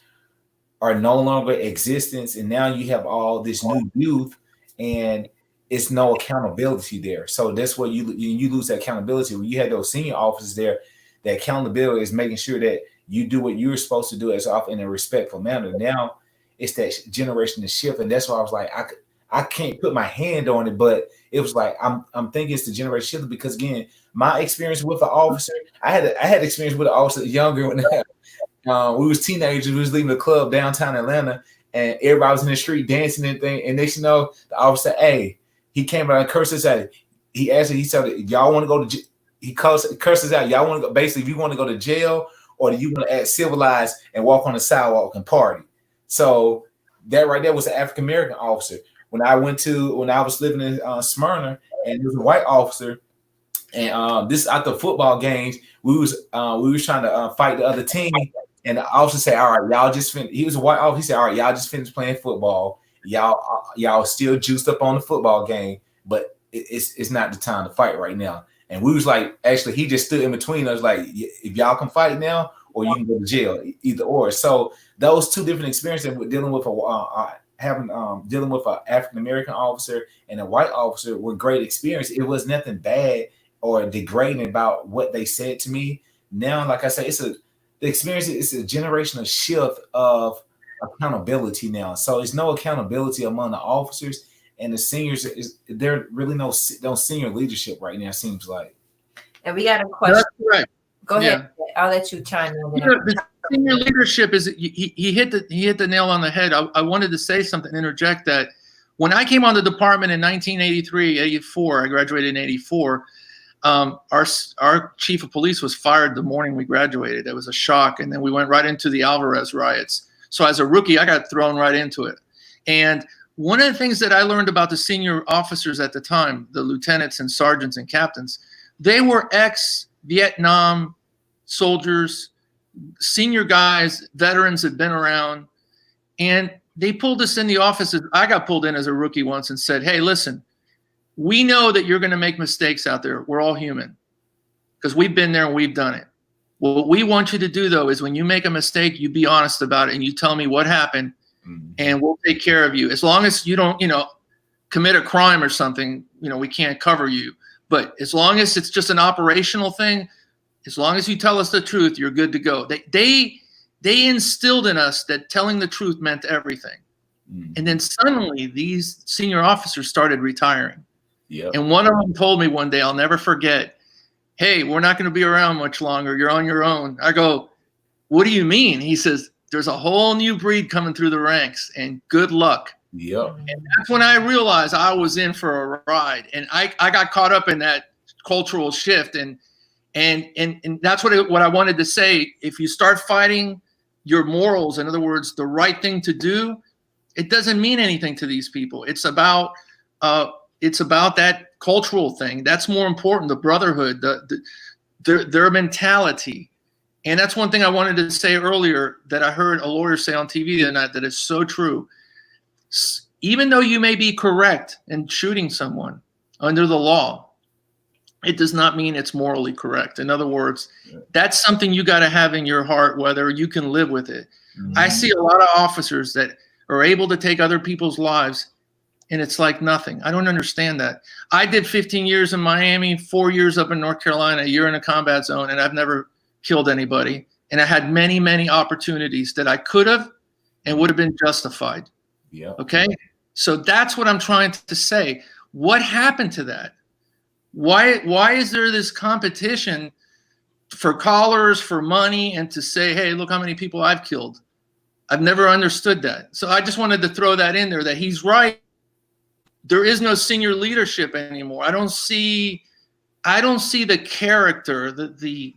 are no longer existence, and now you have all this new youth, and it's no accountability there. So that's where you lose that accountability. When you had those senior officers there, the accountability is making sure that you do what you're supposed to do as often in a respectful manner. Now it's that generational shift, and that's why I was like, I can't put my hand on it, but it was like I'm thinking it's the generation shift, because again, my experience with an officer, I had experience with an officer younger when we was teenagers. We was leaving the club downtown Atlanta, and everybody was in the street dancing and thing. And next, you know, the officer, hey, he came out and cursed us out. He asked, he said, y'all want to go to? He curses out. Y'all want to go? Basically, if you want to go to jail, or do you want to act civilized and walk on the sidewalk and party? So that right there was an African American officer. When I was living in Smyrna, and there was a white officer, and this after football games, we was trying to fight the other team, and the officer said, "All right, y'all just finished." He was a white officer. He said, "All right, y'all just finished playing football. Y'all still juiced up on the football game, but it's not the time to fight right now." And we was like, actually, he just stood in between us, like, if y'all can fight now, or you can go to jail, either or. So those two different experiences with dealing with dealing with an African American officer and a white officer were great experience. It was nothing bad or degrading about what they said to me. Now, like I say, the experience is a generational shift of accountability now. So it's no accountability among the officers, and the seniors there really no senior leadership right now, it seems like. And we got a question. That's right. Go ahead. Yeah. I'll let you chime in. The senior leadership is he hit the nail on the head. I wanted to say something, interject that when I came on the department in 1983, 84, I graduated in 84. Our chief of police was fired the morning we graduated. It was a shock, and then we went right into the Alvarez riots. So as a rookie, I got thrown right into it. And one of the things that I learned about the senior officers at the time, the lieutenants and sergeants and captains, they were ex-Vietnam soldiers, senior guys, veterans had been around, and they pulled us in the offices. I got pulled in as a rookie once and said, "Hey, listen, we know that you're going to make mistakes out there. We're all human, because we've been there and we've done it. What we want you to do, though, is when you make a mistake, you be honest about it and you tell me what happened, and we'll take care of you. As long as you don't, commit a crime or something, we can't cover you. But as long as it's just an operational thing, as long as you tell us the truth, you're good to go." They instilled in us that telling the truth meant everything. And then suddenly these senior officers started retiring. Yep. And one of them told me one day, I'll never forget, "Hey, we're not going to be around much longer. You're on your own." I go, "What do you mean?" He says, "There's a whole new breed coming through the ranks, and good luck." Yep. And that's when I realized I was in for a ride, and I got caught up in that cultural shift, and that's what I wanted to say. If you start fighting your morals, in other words, the right thing to do, it doesn't mean anything to these people. It's about that cultural thing. That's more important. The brotherhood, their mentality. And that's one thing I wanted to say earlier that I heard a lawyer say on TV the other night that is so true. Even though you may be correct in shooting someone under the law, it does not mean it's morally correct. In other words, that's something you got to have in your heart, whether you can live with it. I see a lot of officers that are able to take other people's lives, and it's like nothing. I don't understand that. I did 15 years in Miami, 4 years up in North Carolina, a year in a combat zone, and I've never killed anybody. And I had many, many opportunities that I could have and would have been justified. Yeah. Okay. So that's what I'm trying to say. What happened to that? Why is there this competition for collars, for money, and to say, "Hey, look how many people I've killed"? I've never understood that. So I just wanted to throw that in there, that he's right. There is no senior leadership anymore. I don't see the character, the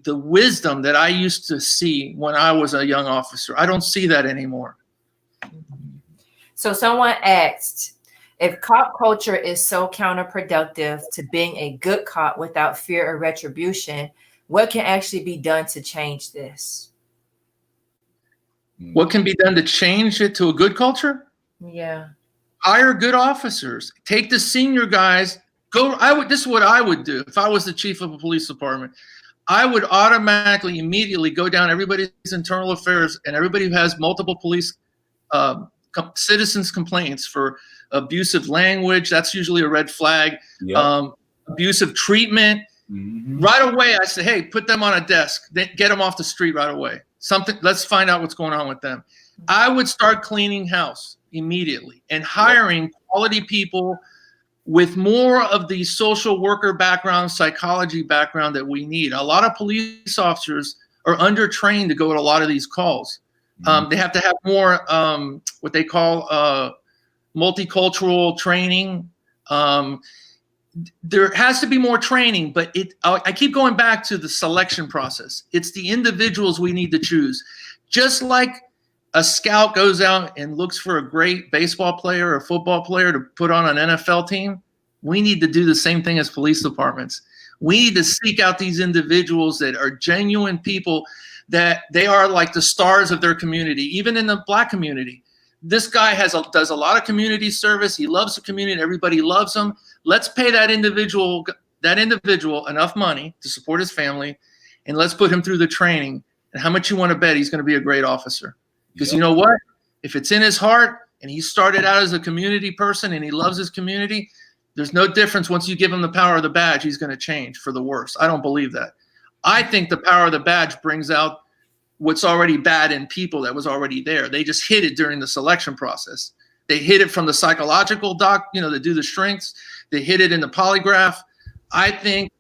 wisdom that I used to see when I was a young officer. I don't see that anymore. So someone asked, If cop culture is so counterproductive to being a good cop without fear or retribution, what can actually be done to change this? What can be done to change it to a good culture? Yeah. Hire good officers. Take the senior guys. This is what I would do if I was the chief of a police department. I would automatically, immediately go down everybody's internal affairs and everybody who has multiple police citizens complaints for abusive language. That's usually a red flag. Yep. Abusive treatment. Mm-hmm. Right away, I say, hey, put them on a desk. Get them off the street right away. Let's find out what's going on with them. I would start cleaning house immediately and hiring quality people with more of the social worker background, psychology background that we need. A lot of police officers are undertrained to go to a lot of these calls. They have to have more what they call multicultural training. There has to be more training, but I keep going back to the selection process. It's the individuals we need to choose. Just like a scout goes out and looks for a great baseball player or football player to put on an NFL team, we need to do the same thing as police departments. We need to seek out these individuals that are genuine people, that they are like the stars of their community, even in the Black community. This guy does a lot of community service. He loves the community. Everybody loves him. Let's pay that individual enough money to support his family, and let's put him through the training. And how much you want to bet he's going to be a great officer? Because you know what? If it's in his heart and he started out as a community person and he loves his community, there's no difference. Once you give him the power of the badge, he's going to change for the worse. I don't believe that. I think the power of the badge brings out what's already bad in people that was already there. They just hid it during the selection process. They hid it from the psychological they do the strengths. They hid it in the polygraph. I think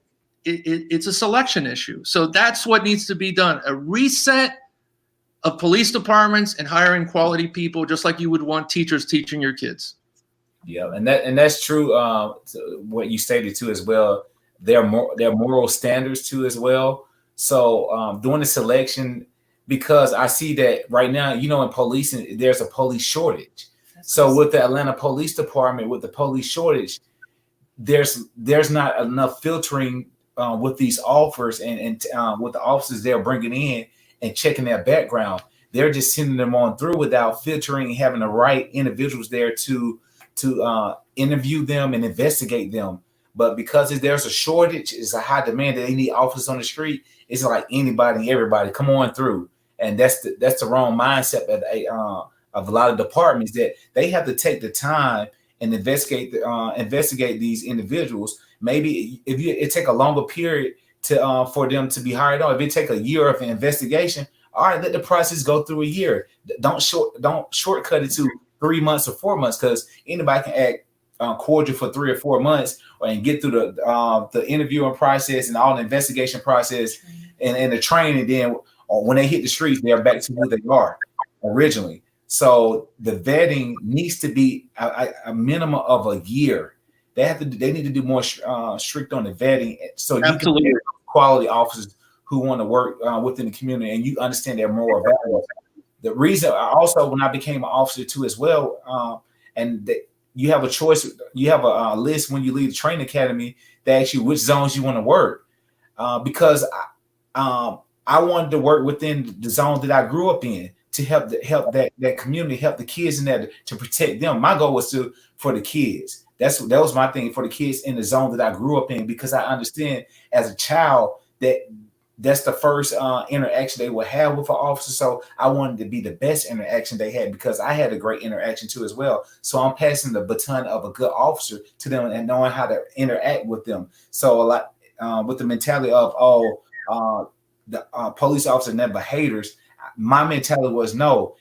it's a selection issue. So that's what needs to be done. A reset of police departments and hiring quality people, just like you would want teachers teaching your kids. Yeah, and that's true. What you stated too as well. Their moral standards too as well. So doing the selection, because I see that right now, in policing, there's a police shortage. So with the Atlanta Police Department, with the police shortage, there's not enough filtering with these offers and with the officers they're bringing in and checking their background. They're just sending them on through without filtering, having the right individuals there to interview them and investigate them. But because there's a shortage, it's a high demand that they need officers on the street. It's like anybody and everybody come on through, and that's the wrong mindset of a lot of departments, that they have to take the time and investigate these individuals. Maybe if it take a longer period for them to be hired on. If it take a year of an investigation, all right, let the process go through a year. Don't shortcut it to 3 months or 4 months, because anybody can act cordial for 3 or 4 months and get through the interviewing process and all the investigation process and the training. Then when they hit the streets, they're back to who they are originally. So the vetting needs to be a minimum of a year. They need to do more strict on the vetting, so you can get quality officers who want to work within the community, and you understand their moral values. The reason also, when I became an officer too as well, you have a choice. You have a list when you leave the training academy that asks you which zones you want to work, because I wanted to work within the zone that I grew up in, to help that community, help the kids in there, to protect them. My goal was for the kids. That was my thing, for the kids in the zone that I grew up in, because I understand as a child that's the first interaction they will have with an officer. So I wanted to be the best interaction they had, because I had a great interaction too as well. So I'm passing the baton of a good officer to them and knowing how to interact with them. So a lot with the mentality of the police officers never haters. My mentality was, no,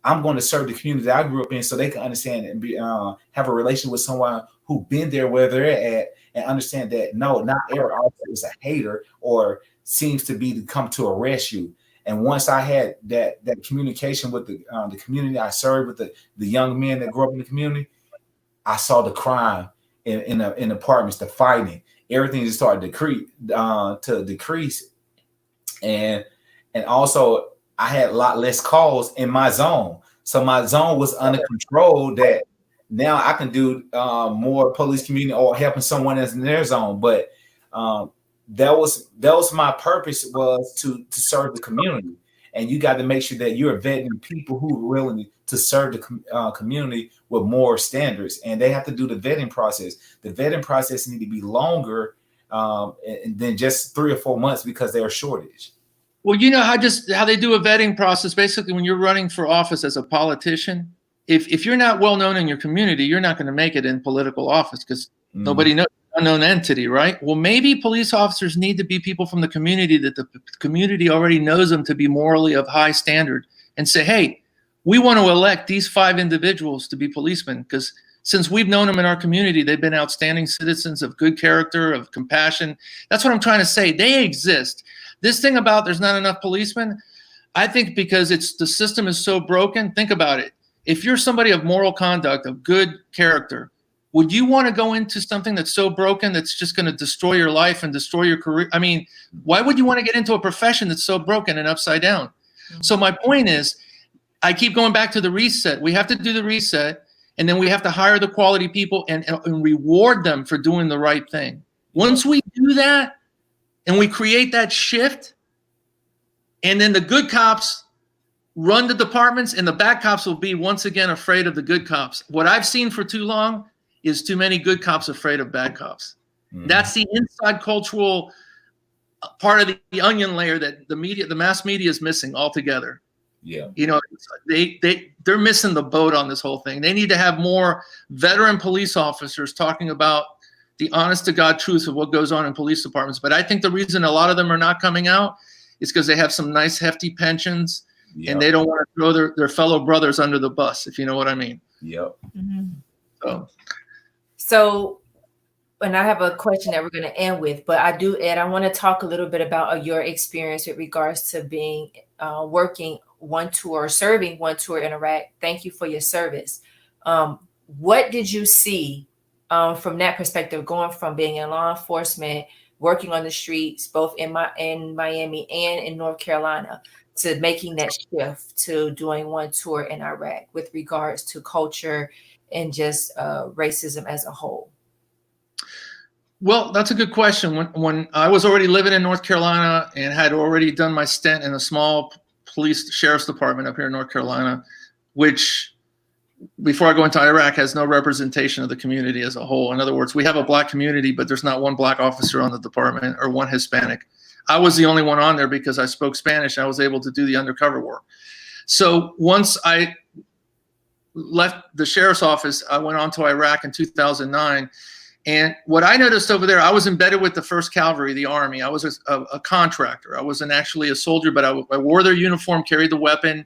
I'm going to serve the community that I grew up in, so they can understand and have a relation with someone who's been there where they're at, and understand that no, not every officer is a hater or seems to be to come to arrest you. And once I had that communication with the community I served, with the young men that grew up in the community, I saw the crime in apartments, the fighting, everything just started to decrease, and also I had a lot less calls in my zone. So my zone was under control, that now I can do more police community or helping someone that's in their zone. But that was my purpose, was to serve the community. And you got to make sure that you're vetting people who are willing to serve the community with more standards, and they have to do the vetting process. The vetting process need to be longer than just 3 or 4 months because they're a shortage. Well, you know how they do a vetting process. Basically, when you're running for office as a politician, if you're not well known in your community, you're not going to make it in political office because nobody knows. Unknown entity, right? Well, maybe police officers need to be people from the community that the community already knows them to be morally of high standard, and say, hey, we want to elect these 5 individuals to be policemen because since we've known them in our community, they've been outstanding citizens of good character, of compassion. That's what I'm trying to say. They exist. This thing about there's not enough policemen, I think because the system is so broken. Think about it. If you're somebody of moral conduct, of good character, would you want to go into something that's so broken that's just going to destroy your life and destroy your career? I mean, why would you want to get into a profession that's so broken and upside down? Mm-hmm. So my point is, I keep going back to the reset. We have to do the reset, and then we have to hire the quality people and reward them for doing the right thing. Once we do that and we create that shift, and then the good cops run the departments and the bad cops will be once again afraid of the good cops. What I've seen for too long is too many good cops afraid of bad cops. Mm-hmm. That's the inside cultural part of the onion layer that the mass media is missing altogether. Yeah. You know, they're missing the boat on this whole thing. They need to have more veteran police officers talking about the honest to God truth of what goes on in police departments. But I think the reason a lot of them are not coming out is because they have some nice hefty pensions and they don't want to throw their fellow brothers under the bus, if you know what I mean. Yep. Mm-hmm. So, and I have a question that we're going to end with, but Ed, I want to talk a little bit about your experience with regards to being working one tour, serving one tour in Iraq. Thank you for your service. What did you see from that perspective, going from being in law enforcement, working on the streets, both in Miami and in North Carolina, to making that shift to doing one tour in Iraq with regards to culture and just racism as a whole? Well, that's a good question. When I was already living in North Carolina and had already done my stint in a small police sheriff's department up here in North Carolina, which before I go into Iraq has no representation of the community as a whole. In other words, we have a black community, but there's not one black officer on the department or one Hispanic. I was the only one on there because I spoke Spanish. I was able to do the undercover work. So once I left the sheriff's office, I went on to Iraq in 2009. And what I noticed over there, I was embedded with the 1st Cavalry, the Army. I was a contractor. I wasn't actually a soldier, but I wore their uniform, carried the weapon,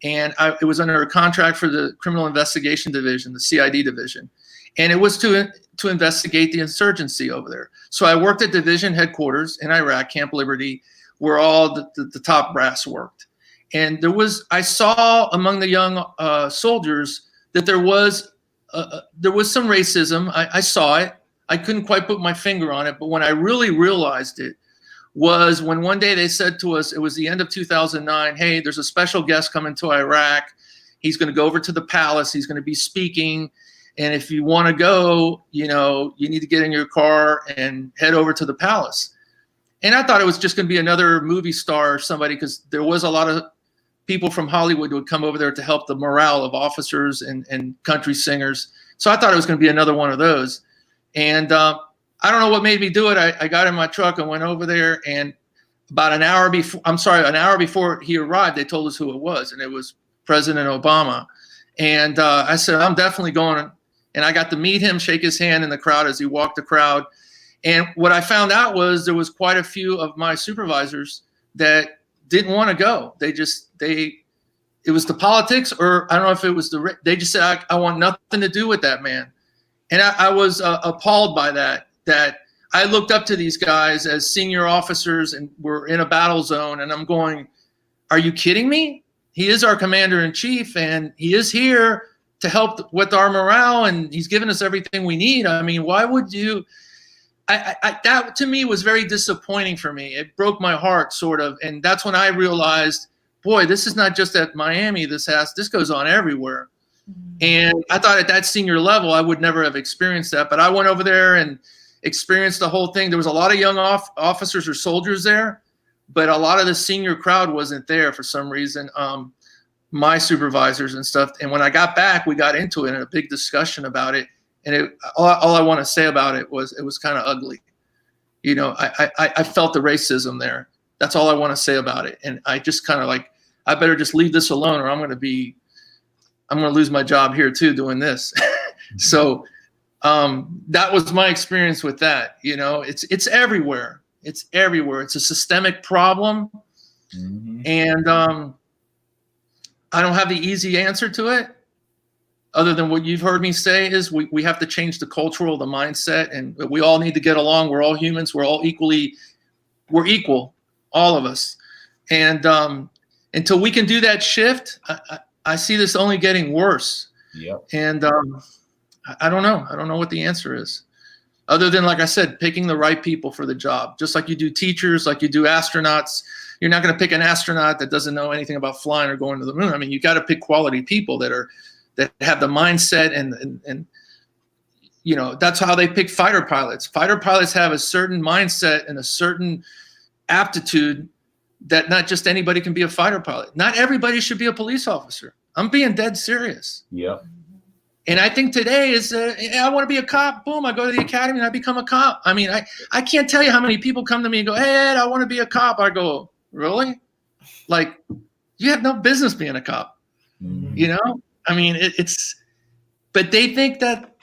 and it was under a contract for the Criminal Investigation Division, the CID division. And it was to investigate the insurgency over there. So I worked at division headquarters in Iraq, Camp Liberty, where all the top brass worked. And I saw among the young soldiers that there was some racism. I saw it. I couldn't quite put my finger on it, but when I really realized it was when one day they said to us, it was the end of 2009, hey, there's a special guest coming to Iraq. He's going to go over to the palace. He's going to be speaking. And if you want to go, you need to get in your car and head over to the palace. And I thought it was just going to be another movie star or somebody, because there was a lot of people from Hollywood who would come over there to help the morale of officers and country singers. So I thought it was going to be another one of those. And I don't know what made me do it. I got in my truck and went over there, and about an hour before he arrived, they told us who it was, and it was President Obama. And I said, I'm definitely going. And I got to meet him, shake his hand in the crowd as he walked the crowd. And what I found out was there was quite a few of my supervisors that didn't want to go. It was the politics, or I don't know if it was they just said, I want nothing to do with that man. And I was appalled by that I looked up to these guys as senior officers and we're in a battle zone. And I'm going, are you kidding me? He is our commander in chief, and he is here to help with our morale, and he's given us everything we need. I mean, why would you? That to me was very disappointing for me. It broke my heart, sort of. And that's when I realized, boy, this is not just at Miami. This goes on everywhere. And I thought at that senior level, I would never have experienced that. But I went over there and experienced the whole thing. There was a lot of young officers or soldiers there, but a lot of the senior crowd wasn't there for some reason. My supervisors and stuff. And when I got back, we got into it in a big discussion about it. And all I want to say about it was kind of ugly. You know, I felt the racism there. That's all I want to say about it. And I just kind of like, I better just leave this alone, or I'm going to lose my job here too doing this. So that was my experience with that. You know, it's everywhere. It's everywhere. It's a systemic problem. And I don't have the easy answer to it, other than what you've heard me say is we have to change the cultural, the mindset, and we all need to get along. We're all humans. We're all we're equal, all of us. And until we can do that shift, I see this only getting worse. Yep. And I don't know. I don't know what the answer is, other than, like I said, picking the right people for the job. Just like you do teachers, like you do astronauts. You're not going to pick an astronaut that doesn't know anything about flying or going to the moon. I mean, you got to pick quality people that have the mindset and you know, that's how they pick fighter pilots. Fighter pilots have a certain mindset and a certain aptitude that not just anybody can be a fighter pilot. Not everybody should be a police officer. I'm being dead serious. Yeah. And I think today is, I want to be a cop. Boom, I go to the academy and I become a cop. I mean, I can't tell you how many people come to me and go, hey, Ed, I want to be a cop. I go, really? Like, you have no business being a cop. You know? I mean, but they think that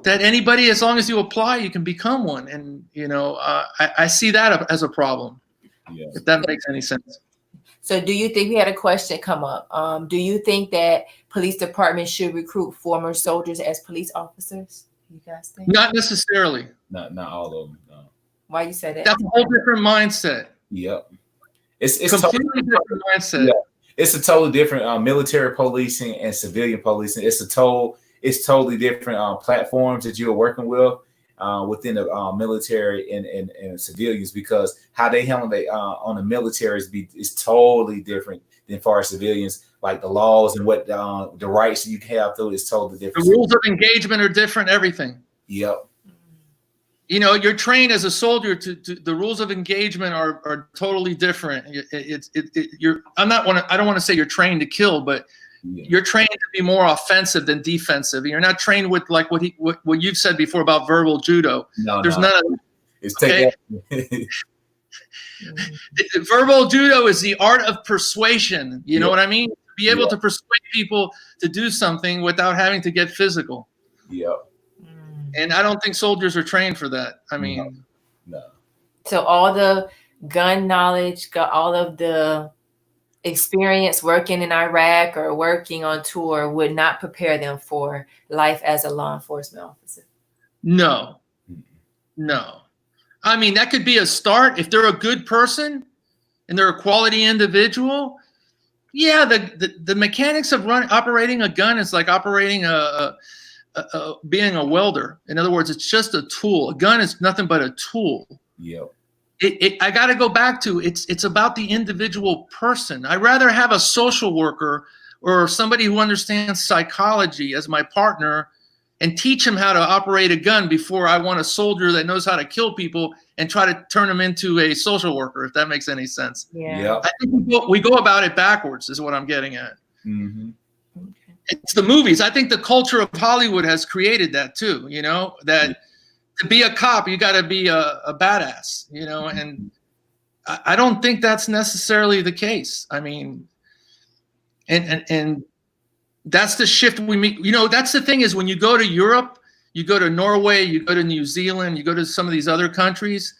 anybody, as long as you apply, you can become one. And, you know, I see that as a problem. Yeah. If that makes any sense. So do you think, we had a question come up, do you think that police departments should recruit former soldiers as police officers? You guys think? Not necessarily. Not all of them. No. Why you say that? That's a whole different mindset. Yep. It's completely different mindset. Yeah. It's a totally different military policing and civilian policing. It's totally different platforms that you're working with within the military and civilians, because how they handle it on the military is totally different than far as civilians. Like the laws and what the rights you have through is totally different. The rules of engagement are different. Everything. Yep. You know, you're trained as a soldier to the rules of engagement are totally different. I don't want to say you're trained to kill, but you're trained to be more offensive than defensive. You're not trained with like what you've said before about verbal judo. There's none of that. It's okay. Verbal judo is the art of persuasion. You know what I mean? Be able to persuade people to do something without having to get physical. Yep. And I don't think soldiers are trained for that. I mean, no. So all the gun knowledge, all of the experience working in Iraq or working on tour would not prepare them for life as a law enforcement officer. No. I mean, that could be a start if they're a good person and they're a quality individual. Yeah, the mechanics of operating a gun is like operating being a welder. In other words, it's just a tool. A gun is nothing but a tool. Yep. I got to go back to it's about the individual person. I'd rather have a social worker or somebody who understands psychology as my partner and teach him how to operate a gun before I want a soldier that knows how to kill people and try to turn him into a social worker, if that makes any sense. Yeah. Yep. I think we go about it backwards is what I'm getting at. Mm-hmm. It's the movies. I think the culture of Hollywood has created that too, you know, that to be a cop, you got to be a badass, you know, and I don't think that's necessarily the case. I mean, and that's the shift we meet. You know, that's the thing is when you go to Europe, you go to Norway, you go to New Zealand, you go to some of these other countries,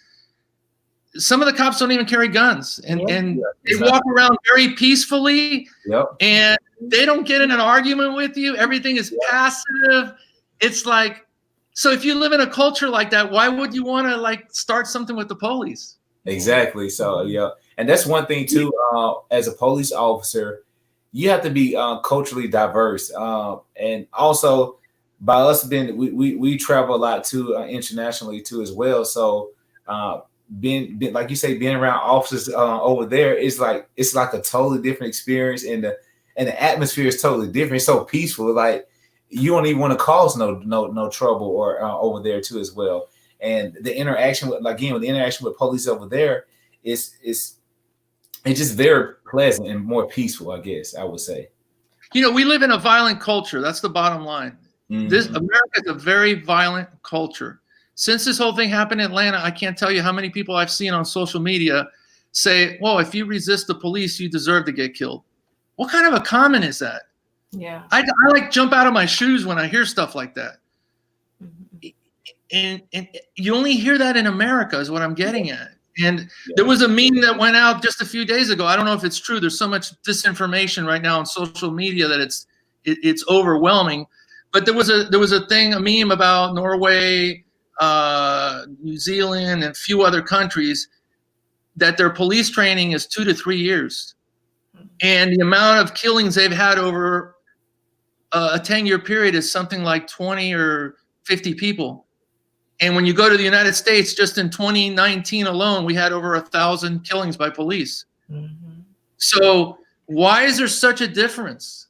some of the cops don't even carry guns and they walk around very peacefully. Yep. And they don't get in an argument with you. Everything is passive. It's like, so if you live in a culture like that, why would you want to like start something with the police? Exactly. So, yeah. And that's one thing too, as a police officer, you have to be culturally diverse. And also by us being, we travel a lot too, internationally too as well. So being like you say, being around officers over there is like, it's like a totally different experience. And and the atmosphere is totally different. It's so peaceful. Like you don't even want to cause no trouble or over there too as well. And the interaction with police over there is it's just very pleasant and more peaceful, I guess I would say. We live in a violent culture. That's the bottom line. This America is a very violent culture. Since this whole thing happened in Atlanta, I can't tell you how many people I've seen on social media say, well, if you resist the police, you deserve to get killed. What kind of a comment is that? Yeah. I like jump out of my shoes when I hear stuff like that. And you only hear that in America is what I'm getting at. And there was a meme that went out just a few days ago. I don't know if it's true. There's so much disinformation right now on social media that it's overwhelming. But there was a meme about Norway, New Zealand, and a few other countries that their police training is 2 to 3 years. And the amount of killings they've had over a 10-year period is something like 20 or 50 people. And when you go to the United States, just in 2019 alone, we had over 1,000 killings by police. Mm-hmm. So why is there such a difference?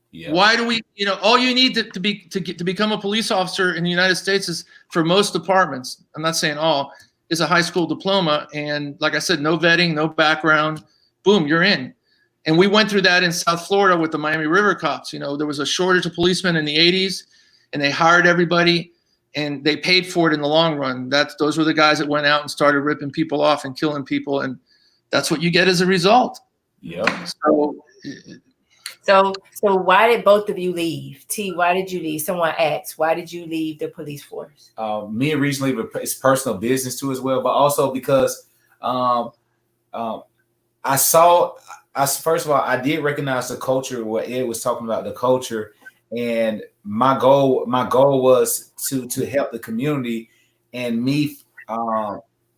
Yeah. Why do we, all you need to become a police officer in the United States is, for most departments, I'm not saying all, is a high school diploma. And like I said, no vetting, no background, boom, you're in. And we went through that in South Florida with the Miami River cops. There was a shortage of policemen in the 80s, and they hired everybody. And they paid for it in the long run. Those were the guys that went out and started ripping people off and killing people, and that's what you get as a result. Yeah. So why did both of you leave? T, why did you leave? Someone asked, why did you leave the police force? Me originally, it's personal business too as well, but also because first of all, I did recognize the culture, what Ed was talking about, the culture. And my goal was to help the community, and me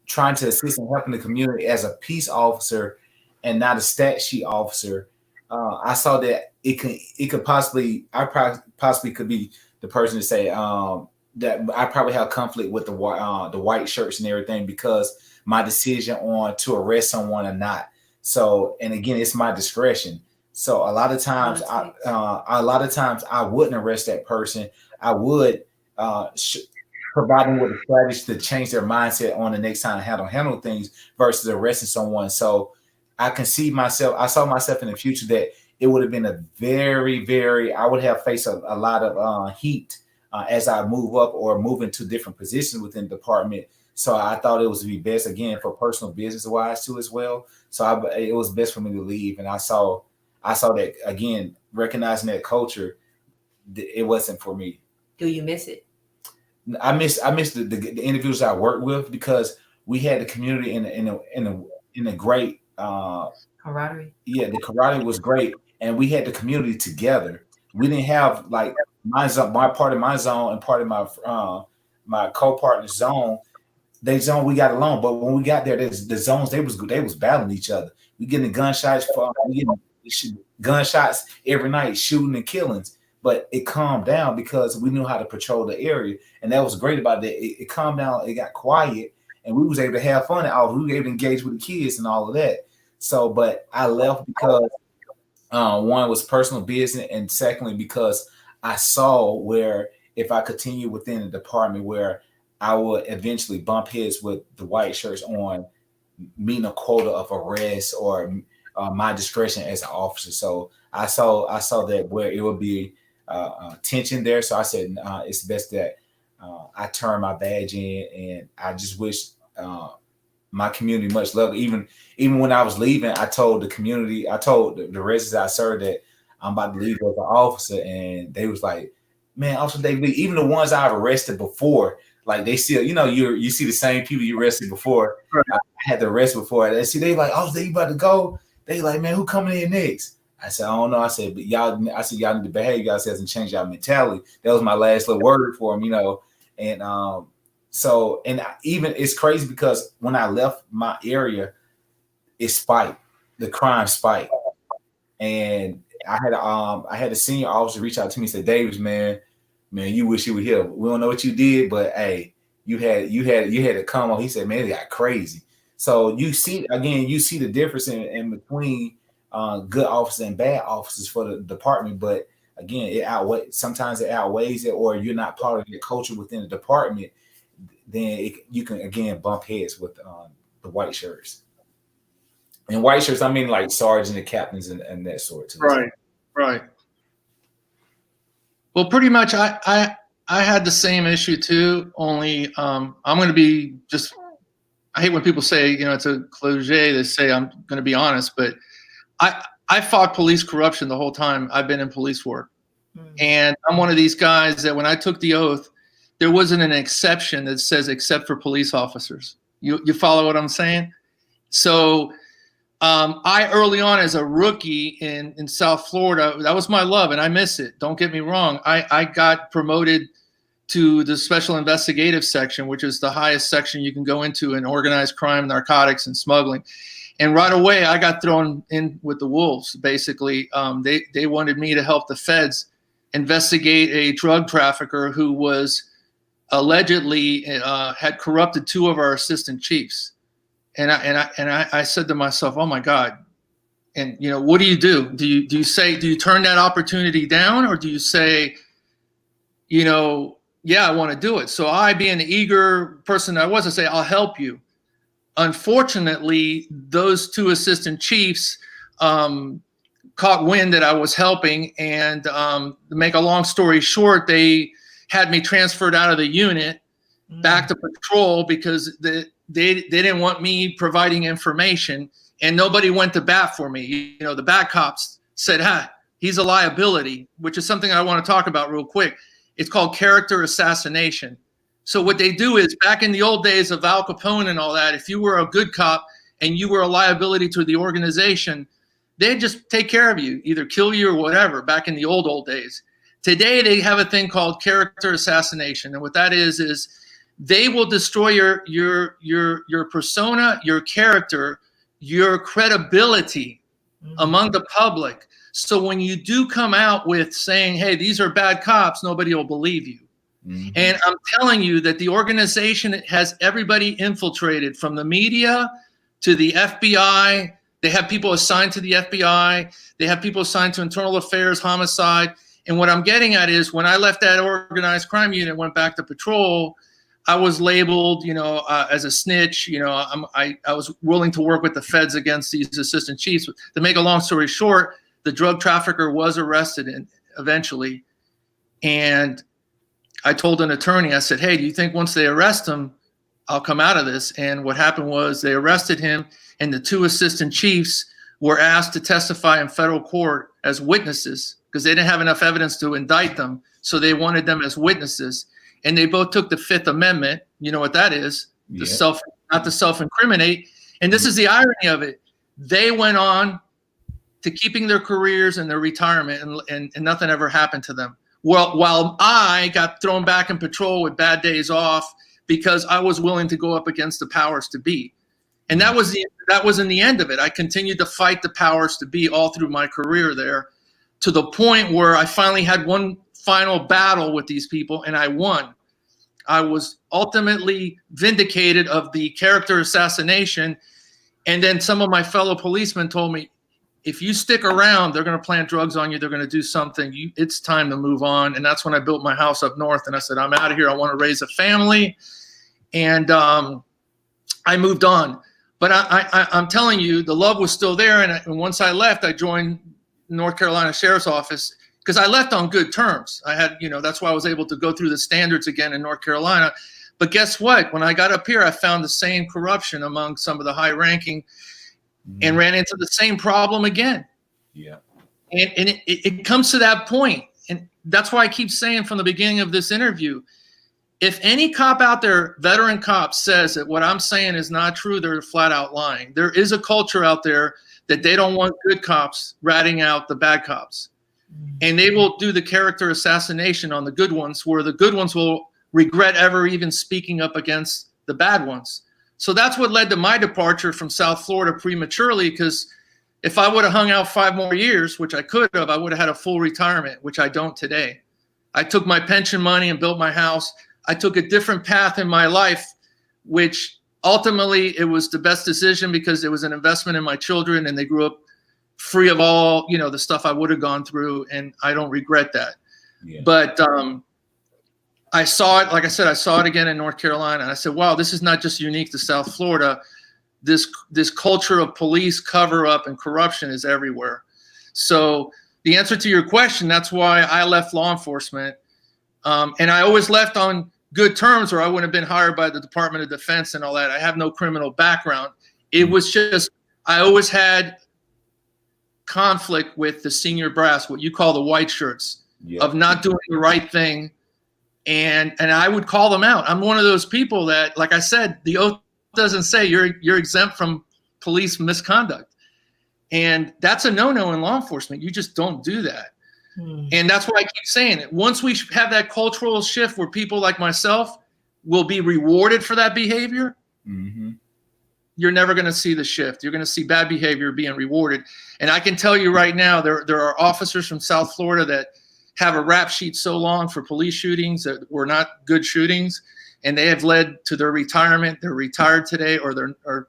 trying to assist in helping the community as a peace officer and not a stat sheet officer. I saw that I possibly could be the person to say that I probably have conflict with the white shirts and everything, because my decision on to arrest someone or not. So, and again, it's my discretion. So a lot of times I wouldn't arrest that person. I would provide them with a strategy to change their mindset on the next time how to handle things versus arresting someone. So I saw myself in the future that it would have been a very, very, I would have faced a lot of heat as I move up or move into different positions within the department. So I thought it was to be best, again, for personal business wise too as well. So it was best for me to leave. And I saw that, again, recognizing that culture, it wasn't for me. Do you miss it? I miss the individuals I worked with, because we had the community in a great camaraderie. Yeah, the camaraderie was great, and we had the community together. We didn't have like my part of my zone and part of my co-partner's zone. They zone we got along, but when we got there, the zones they was battling each other. We getting gunshots every night, shooting and killings. But it calmed down because we knew how to patrol the area, and that was great about that. It calmed down, it got quiet, and we was able to have fun. We were able to engage with the kids and all of that. So, but I left because one was personal business, and secondly because I saw where if I continue within the department, where I would eventually bump heads with the white shirts on meeting a quota of arrests or my discretion as an officer. So I saw that where it would be tension there. So I said it's best that I turn my badge in, and I just wish my community much love. Even when I was leaving, I told the community, I told the residents I served that I'm about to leave as an officer, and they was like, "Man, Officer David," even the ones I've arrested before, like they still, you see the same people you arrested before. Right. I had to arrest before. And see, they like, "Oh, you about to go?" They like, "Man, who coming in next?" I said, "I don't know." I said, "But y'all need to behave. Y'all hasn't changed y'all mentality." That was my last little word for them, And so, and even it's crazy because when I left my area, it spiked. The crime spiked, and I had a senior officer reach out to me and say, "Davis, man, you wish you were here. We don't know what you did, but hey, you had to come on." He said, "Man, it got crazy." So you see the difference in between good officers and bad officers for the department, but again, sometimes it outweighs it, or you're not part of the culture within the department, then you can again bump heads with the white shirts. And white shirts, I mean like sergeants and captains and that sort too. Right. Well, pretty much I had the same issue too, only I'm going to be just, I hate when people say, it's a cliche, they say I'm going to be honest, but I fought police corruption the whole time I've been in police work. And I'm one of these guys that when I took the oath, there wasn't an exception that says except for police officers. You follow what I'm saying? So I early on as a rookie in South Florida, that was my love and I miss it. Don't get me wrong. I got promoted to the special investigative section, which is the highest section you can go into in organized crime, narcotics, and smuggling. And right away, I got thrown in with the wolves. Basically, they wanted me to help the feds investigate a drug trafficker who was allegedly had corrupted 2 of our assistant chiefs. And I said to myself, oh my God. And what do you do? Do you turn that opportunity down, or do you say, yeah, I want to do it? So I, being the eager person I was, I say, I'll help you. Unfortunately, those 2 assistant chiefs caught wind that I was helping, and to make a long story short, they had me transferred out of the unit back to patrol because they didn't want me providing information, and nobody went to bat for me. The bad cops said, he's a liability, which is something I want to talk about real quick. It's called character assassination. So what they do is, back in the old days of Al Capone and all that, if you were a good cop and you were a liability to the organization, they'd just take care of you, either kill you or whatever, back in the old days. Today, they have a thing called character assassination. And what that is they will destroy your persona, your character, your credibility among the public. So when you do come out with saying, hey, these are bad cops, nobody will believe you. And I'm telling you that the organization has everybody infiltrated, from the media to the FBI. They have people assigned to the FBI. They have people assigned to internal affairs, homicide. And what I'm getting at is, when I left that organized crime unit, went back to patrol, I was labeled, as a snitch. I was willing to work with the feds against these assistant chiefs. To make a long story short, the drug trafficker was arrested eventually. And I told an attorney, I said, hey, do you think once they arrest him, I'll come out of this? And what happened was, they arrested him, and the 2 assistant chiefs were asked to testify in federal court as witnesses because they didn't have enough evidence to indict them. So they wanted them as witnesses. And they both took the 5th Amendment. You know what that is? Yeah. Not to self-incriminate. And this is the irony of it. They went on to keeping their careers and their retirement, and nothing ever happened to them. Well, while I got thrown back in patrol with bad days off because I was willing to go up against the powers to be. And that wasn't the end of it. I continued to fight the powers to be all through my career there, to the point where I finally had one final battle with these people, and I won. I was ultimately vindicated of the character assassination. And then some of my fellow policemen told me, if you stick around, they're going to plant drugs on you. They're going to do something. It's time to move on. And that's when I built my house up north. And I said, I'm out of here. I want to raise a family. And I moved on. But I'm telling you, the love was still there. And once I left, I joined North Carolina Sheriff's Office, because I left on good terms. I had, that's why I was able to go through the standards again in North Carolina. But guess what? When I got up here, I found the same corruption among some of the high ranking, and ran into the same problem again. Yeah. And it comes to that point. And that's why I keep saying from the beginning of this interview, if any cop out there, veteran cop, says that what I'm saying is not true, they're flat out lying. There is a culture out there that they don't want good cops ratting out the bad cops. And they will do the character assassination on the good ones, where the good ones will regret ever even speaking up against the bad ones. So that's what led to my departure from South Florida prematurely, because if I would have hung out 5 more years, which I could have, I would have had a full retirement, which I don't today. I took my pension money and built my house. I took a different path in my life, which ultimately it was the best decision, because it was an investment in my children, and they grew up free of all, the stuff I would have gone through, and I don't regret that. Yeah. But I saw it, like I said, I saw it again in North Carolina, and I said, wow, this is not just unique to South Florida. This culture of police cover-up and corruption is everywhere. So the answer to your question, that's why I left law enforcement. And I always left on good terms, or I wouldn't have been hired by the Department of Defense and all that. I have no criminal background. It was just, I always had conflict with the senior brass, what you call the white shirts, of not doing the right thing. And I would call them out. I'm one of those people that, like I said, the oath doesn't say you're exempt from police misconduct. And that's a no-no in law enforcement. You just don't do that. And that's why I keep saying it. Once we have that cultural shift where people like myself will be rewarded for that behavior, you're never going to see the shift. You're going to see bad behavior being rewarded. And I can tell you right now, there are officers from South Florida that have a rap sheet so long for police shootings that were not good shootings, and they have led to their retirement. They're retired today, or they're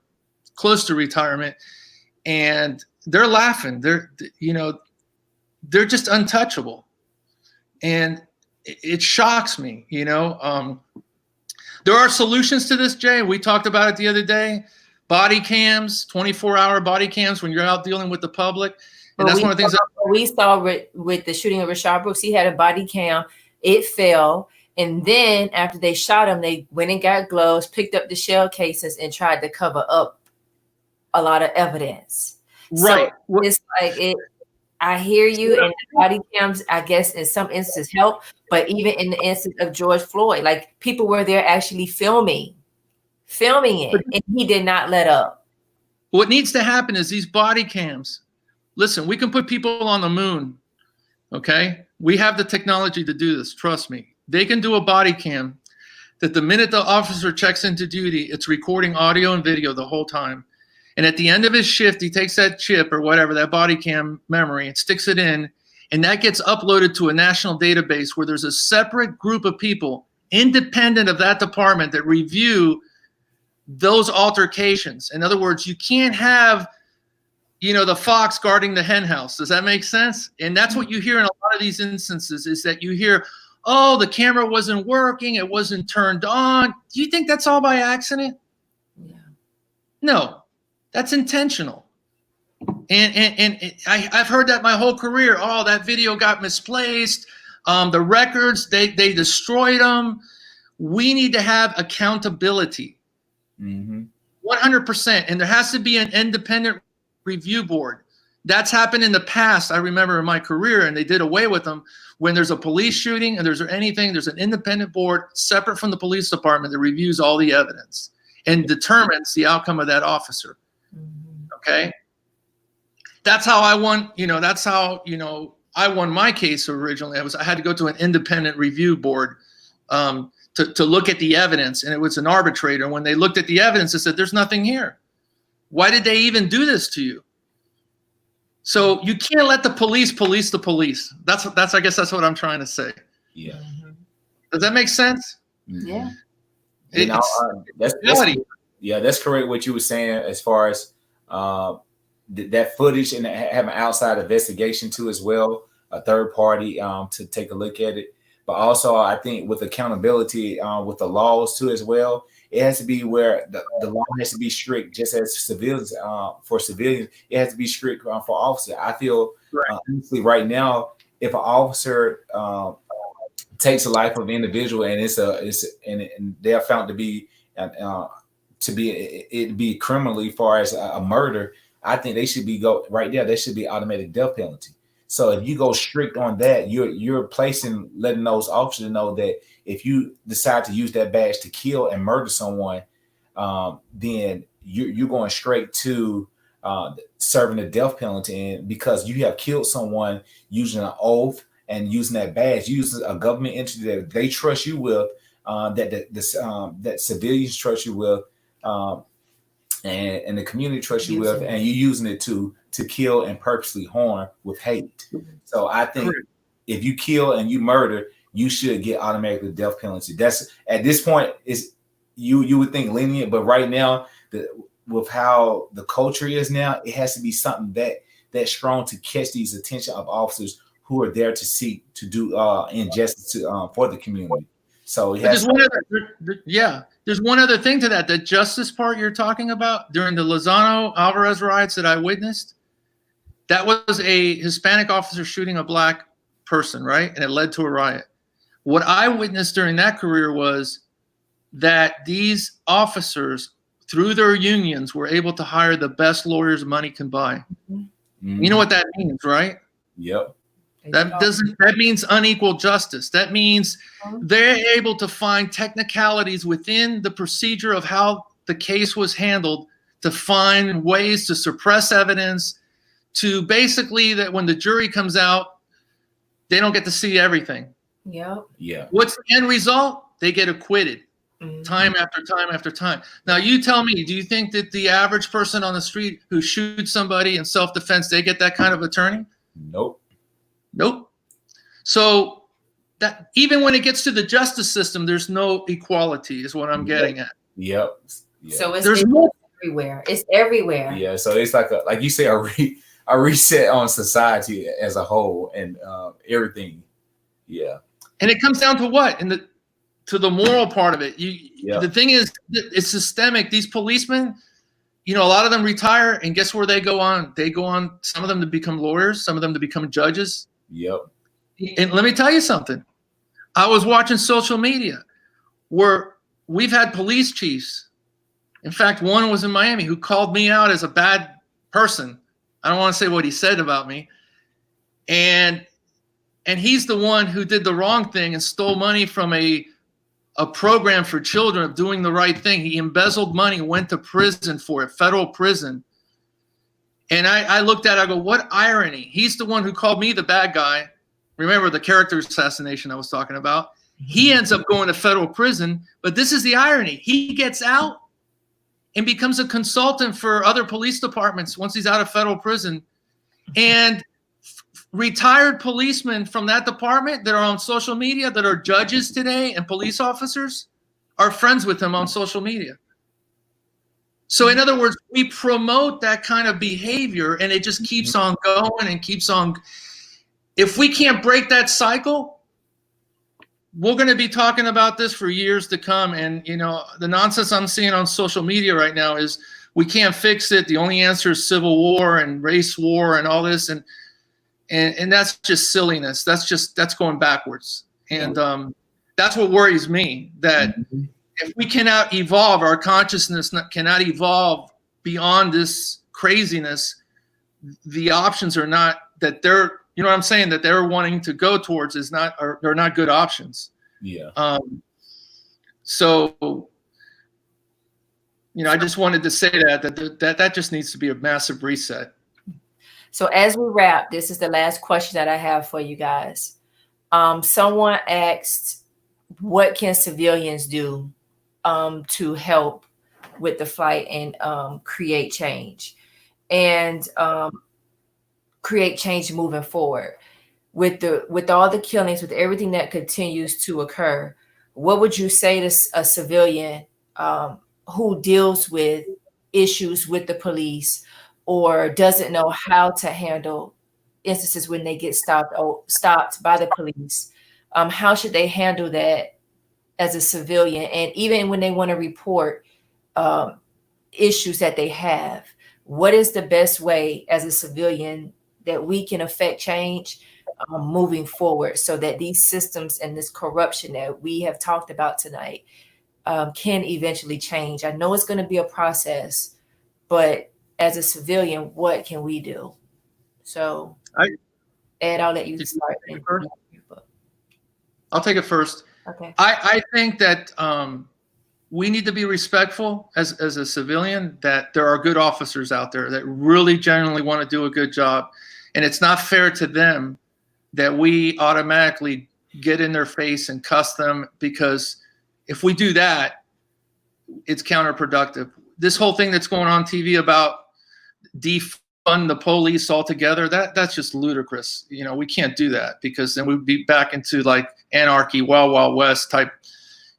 close to retirement, and they're laughing. They're just untouchable. And it shocks me, There are solutions to this, Jay. We talked about it the other day. Body cams, 24-hour body cams when you're out dealing with the public. And that's one of the things we saw with the shooting of Rashad Brooks. He had a body cam. It fell. And then after they shot him, they went and got gloves, picked up the shell cases, and tried to cover up a lot of evidence. Right. So it's like I hear you, and body cams, I guess, in some instances help, but even in the instance of George Floyd, like people were there actually filming it, and he did not let up. What needs to happen is these body cams. Listen, we can put people on the moon, okay? We have the technology to do this, trust me. They can do a body cam that the minute the officer checks into duty, it's recording audio and video the whole time. And at the end of his shift, he takes that chip or whatever, that body cam memory, and sticks it in, and that gets uploaded to a national database where there's a separate group of people independent of that department that review those altercations. In other words, you can't have, the fox guarding the hen house. Does that make sense? And that's what you hear in a lot of these instances, is that you hear, oh, the camera wasn't working, it wasn't turned on. Do you think that's all by accident? Yeah. No. That's intentional. And I've heard that my whole career. Oh, that video got misplaced. The records, they destroyed them. We need to have accountability. 100%. And there has to be an independent review board. That's happened in the past. I remember in my career, and they did away with them. When there's a police shooting and there's an independent board separate from the police department that reviews all the evidence and determines the outcome of that officer. Okay. That's how I won, that's how, I won my case originally. I had to go to an independent review board to look at the evidence, and it was an arbitrator. When they looked at the evidence, they said, there's nothing here. Why did they even do this to you? So you can't let the police the police. I guess that's what I'm trying to say. Yeah. Does that make sense? Yeah. That's correct what you were saying as far as that footage, and have an outside investigation too as well, a third party to take a look at it. But also I think with accountability with the laws too as well, it has to be where the law has to be strict, just as civilians, for civilians, it has to be strict for officers. I feel honestly right now, if an officer takes the life of an individual and they are found to be criminally far as a murder, I think they should be there should be automatic death penalty. So if you go strict on that, you're letting those officers know that if you decide to use that badge to kill and murder someone, then you're going straight to serving the death penalty. And because you have killed someone using an oath and using that badge, using a government entity that they trust you with, that civilians trust you with, and the community trusts you with, and you're using it to kill and purposely harm with hate. So I think if you kill and you murder, you should get automatically death penalty. That's at this point is you would think lenient, but right now with how the culture is now, it has to be something that strong to catch these attention of officers who are there to seek to do injustice to for the community. So there's one other thing to that. The justice part you're talking about during the Lozano Alvarez riots that I witnessed, that was a Hispanic officer shooting a black person, right? And it led to a riot. What I witnessed during that career was that these officers, through their unions, were able to hire the best lawyers money can buy. Mm-hmm. You know what that means, right? Yep. That means unequal justice. That means they're able to find technicalities within the procedure of how the case was handled to find ways to suppress evidence, to basically that when the jury comes out, they don't get to see everything. Yep. Yeah. What's the end result? They get acquitted time after time after time. Now you tell me, do you think that the average person on the street who shoots somebody in self-defense, they get that kind of attorney? Nope. So that even when it gets to the justice system, there's no equality is what I'm getting at. Yep. So it's everywhere. It's everywhere. Yeah. So it's like you say, a reset on society as a whole and everything. Yeah. And it comes down to what? To the moral part of it. The thing is, it's systemic. These policemen, a lot of them retire, and guess where they go on? They go on, some of them to become lawyers, some of them to become judges. Yep. And let me tell you something. I was watching social media where we've had police chiefs. In fact, one was in Miami who called me out as a bad person. I don't want to say what he said about me. And he's the one who did the wrong thing and stole money from a program for children of doing the right thing. He embezzled money, went to prison for it, federal prison. And I looked at it, I go, what irony. He's the one who called me the bad guy. Remember the character assassination I was talking about? He ends up going to federal prison, but this is the irony. He gets out and becomes a consultant for other police departments once he's out of federal prison. And retired policemen from that department that are on social media, that are judges today and police officers, are friends with him on social media. So in other words, we promote that kind of behavior and it just keeps on going and keeps on. If we can't break that cycle, we're going to be talking about this for years to come. And, the nonsense I'm seeing on social media right now is we can't fix it. The only answer is civil war and race war and all this. And that's just silliness. That's going backwards. And that's what worries me, that if we cannot evolve, our consciousness cannot evolve beyond this craziness, the options are not that they're, what I'm saying, that they're wanting to go towards they're not good options. Yeah. So, I just wanted to say that just needs to be a massive reset. So as we wrap, this is the last question that I have for you guys. Someone asked, what can civilians do to help with the fight and create change? And create change moving forward. With all the killings, with everything that continues to occur, what would you say to a civilian who deals with issues with the police or doesn't know how to handle instances when they get stopped by the police? How should they handle that as a civilian? And even when they want to report issues that they have, what is the best way as a civilian that we can affect change moving forward so that these systems and this corruption that we have talked about tonight can eventually change? I know it's going to be a process, but as a civilian, what can we do? So, Ed, I'll let you start. I'll take it first. Okay. I think that we need to be respectful as a civilian, that there are good officers out there that really genuinely want to do a good job. And it's not fair to them that we automatically get in their face and cuss them, because if we do that, it's counterproductive. This whole thing that's going on TV about defund the police altogether, that's just ludicrous. We can't do that, because then we'd be back into like anarchy, Wild Wild West type.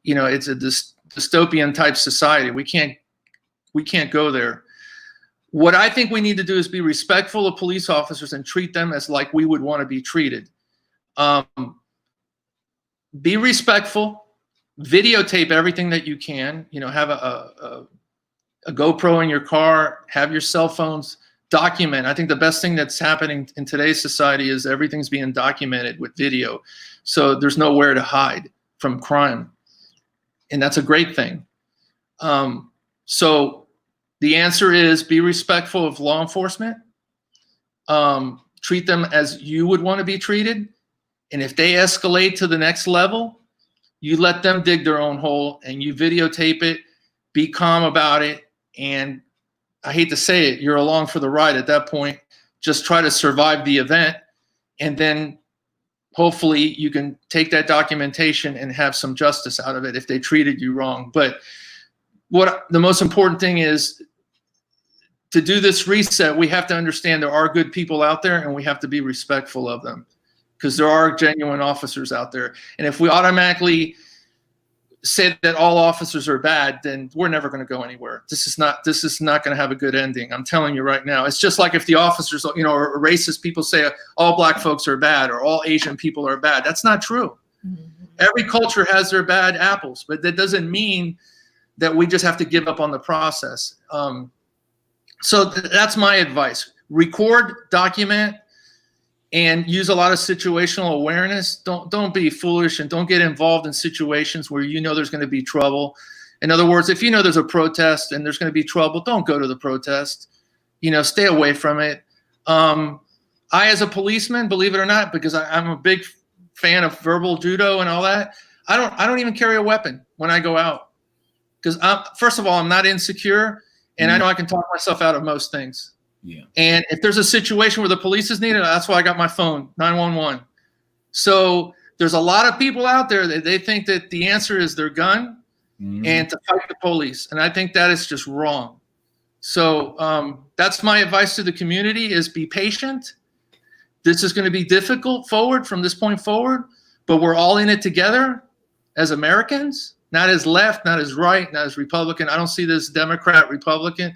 It's a dystopian type society. We can't go there. What I think we need to do is be respectful of police officers and treat them as like we would want to be treated. Be respectful, videotape everything that you can, have a GoPro in your car, have your cell phones, document. I think the best thing that's happening in today's society is everything's being documented with video. So there's nowhere to hide from crime. And that's a great thing. So the answer is be respectful of law enforcement. Treat them as you would want to be treated. And if they escalate to the next level, you let them dig their own hole and you videotape it, be calm about it. And I hate to say it, you're along for the ride at that point. Just try to survive the event. And then hopefully you can take that documentation and have some justice out of it if they treated you wrong. But what the most important thing is, to do this reset, we have to understand there are good people out there and we have to be respectful of them, because there are genuine officers out there. And if we automatically say that all officers are bad, then we're never going to go anywhere. This is not going to have a good ending. I'm telling you right now. It's just like if the officers, or racist people say all black folks are bad or all Asian people are bad. That's not true. Mm-hmm. Every culture has their bad apples, but that doesn't mean that we just have to give up on the process. So that's my advice. Record, document, and use a lot of situational awareness. Don't be foolish and don't get involved in situations where there's going to be trouble. In other words, if there's a protest and there's going to be trouble, don't go to the protest. Stay away from it. I, as a policeman, believe it or not, because I'm a big fan of verbal judo and all that, I don't even carry a weapon when I go out, because first of all, I'm not insecure, and I know I can talk myself out of most things. Yeah. And if there's a situation where the police is needed, that's why I got my phone, 911. So there's a lot of people out there that they think that the answer is their gun and to fight the police. And I think that is just wrong. So that's my advice to the community, is be patient. This is going to be difficult from this point forward, but we're all in it together as Americans, not as left, not as right, not as Republican. I don't see this Democrat, Republican.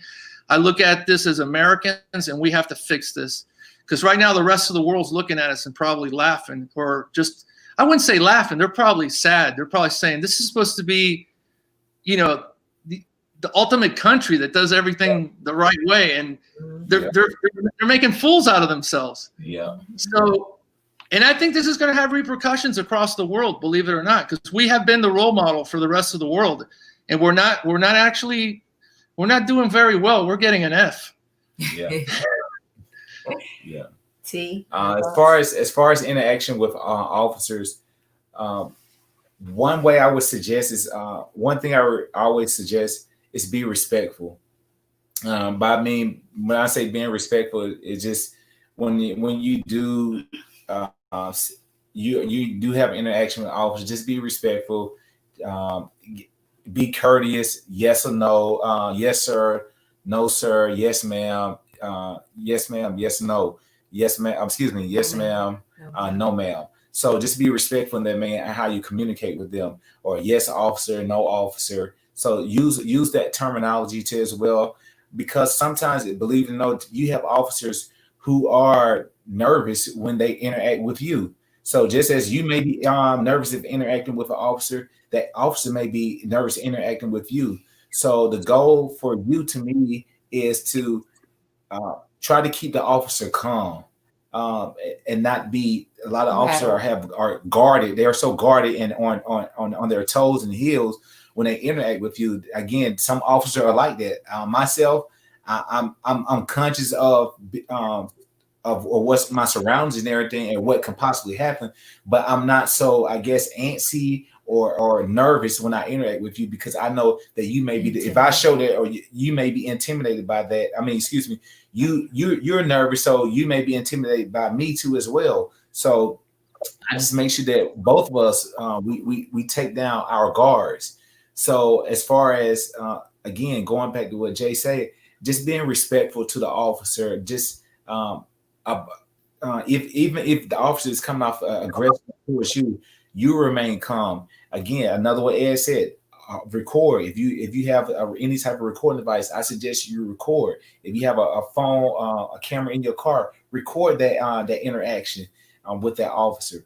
I look at this as Americans, and we have to fix this, because right now the rest of the world's looking at us and probably laughing, or just, I wouldn't say laughing. They're probably sad. They're probably saying this is supposed to be, the ultimate country that does everything the right way. And they're making fools out of themselves. Yeah. So, and I think this is going to have repercussions across the world, believe it or not, because we have been the role model for the rest of the world. And we're not doing very well. We're getting an F. Yeah. Yeah. T. As far as interaction with officers, one way I would suggest is one thing I always suggest is be respectful. But I mean, when I say being respectful, it's just when you do you do have interaction with officers, just be respectful. Be courteous. Yes or no. Yes sir. No sir. Yes ma'am. Yes ma'am. Yes no. Yes ma'am. Excuse me. Yes ma'am. No ma'am. So just be respectful in that, man, and how you communicate with them. Or yes officer, no officer. So use that terminology too as well, because sometimes, believe it or not, you have officers who are nervous when they interact with you. So just as you may be nervous if interacting with an officer, that officer may be nervous interacting with you. So the goal for you, to me, is to try to keep the officer calm and not be. A lot of officers are guarded. They are so guarded and on their toes and heels when they interact with you. Again, some officers are like that. Myself, I'm conscious of what's my surroundings and everything and what can possibly happen, but I'm not so, I guess, antsy or nervous when I interact with you, because I know that you may be if I show that, or you may be intimidated by that. I mean, excuse me, you're nervous, so you may be intimidated by me too as well. So I just make sure that both of us we take down our guards. So as far as again, going back to what Jay said, just being respectful to the officer. Just if the officer is coming off aggressive towards you, you remain calm. Again, another way Ed said, record. If you have any type of recording device, I suggest you record. If you have a phone, a camera in your car, record that interaction with that officer.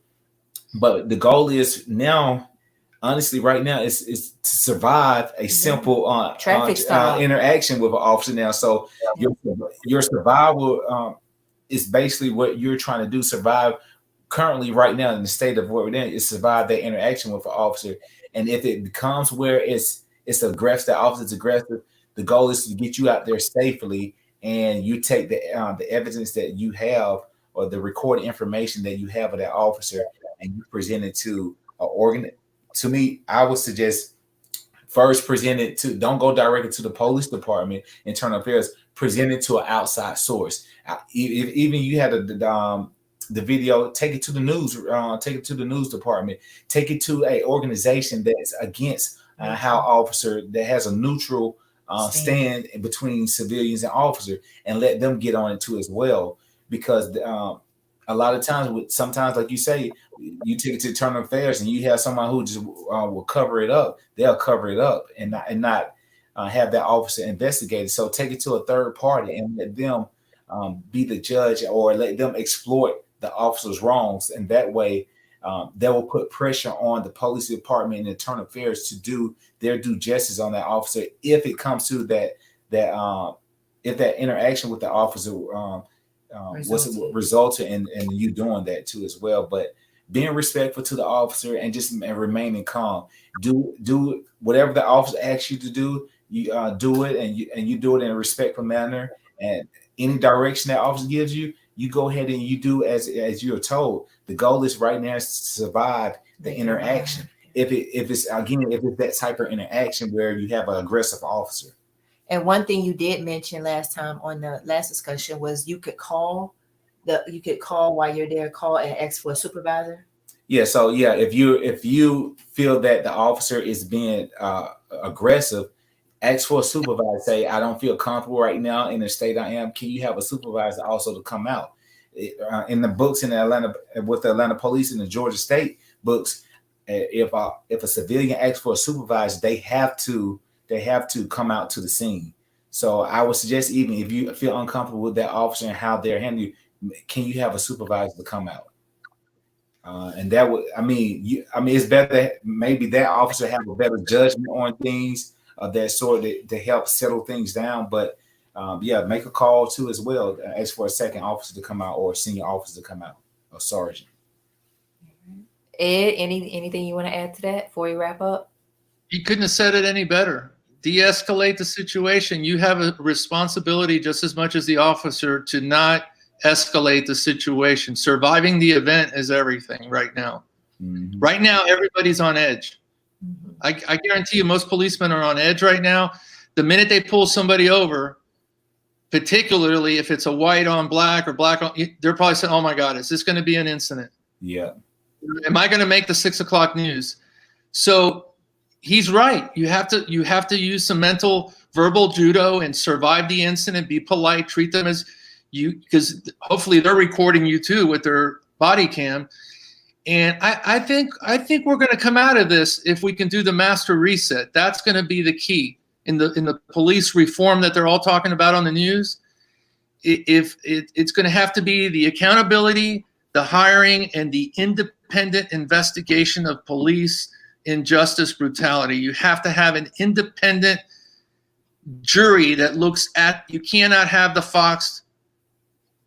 But the goal is now, honestly, right now, is to survive a simple traffic stop interaction with an officer now. So your survival is basically what you're trying to do. Survive currently right now in the state of what we're in is survive that interaction with an officer. And if it becomes where it's aggressive, the officer's aggressive, the goal is to get you out there safely, and you take the evidence that you have or the recorded information that you have of that officer, and you present it to an organ. To me, I would suggest first present it to, don't go directly to the police department, internal affairs, present it to an outside source. If even you had the video, take it to the news, take it to the news department, take it to a organization that's against how officer, that has a neutral stand in between civilians and officers, and let them get on it too as well. Because a lot of times, sometimes, like you say, you take it to internal affairs and you have someone who just will cover it up. They'll cover it up and not have that officer investigated. So take it to a third party and let them be the judge, or let them exploit the officer's wrongs. And that way, they will put pressure on the police department and internal affairs to do their due justice on that officer. If it comes to that if that interaction with the officer resulted in you doing that too as well. But being respectful to the officer and just remaining calm. Do whatever the officer asks you to do. You do it, and you do it in a respectful manner. And any direction that officer gives you, you go ahead and you do as you're told. The goal is right now is to survive the interaction. If it's that type of interaction where you have an aggressive officer. And one thing you did mention last time on the last discussion was you could call while you're there, call and ask for a supervisor. Yeah. So yeah, if you feel that the officer is being aggressive, ask for a supervisor. Say, I don't feel comfortable right now in the state I am. Can you have a supervisor also to come out? In the books in Atlanta, with the Atlanta police and the Georgia State books, if a civilian asks for a supervisor, they have to come out to the scene. So I would suggest, even if you feel uncomfortable with that officer and how they're handling you, can you have a supervisor to come out? And that would, it's better that maybe that officer have a better judgment on things of that sort to help settle things down. But make a call too as well. Ask for a second officer to come out, or a senior officer to come out, or sergeant. Ed, anything you want to add to that before we wrap up? You couldn't have said it any better. De-escalate the situation. You have a responsibility just as much as the officer to not escalate the situation. Surviving the event is everything right now. Mm-hmm. Right now, everybody's on edge. Mm-hmm. I guarantee you most policemen are on edge right now. The minute they pull somebody over, particularly if it's a white on black or black on, they're probably saying, oh my God, is this going to be an incident? Yeah. Am I going to make the 6 o'clock news? So he's right. You have to use some mental verbal judo and survive the incident, be polite, treat them as you, because hopefully they're recording you too with their body cam. And I think we're going to come out of this if we can do the master reset. That's going to be the key in the police reform that they're all talking about on the news. It's going to have to be the accountability, the hiring, and the independent investigation of police injustice, brutality. You have to have an independent jury that looks at, you cannot have the fox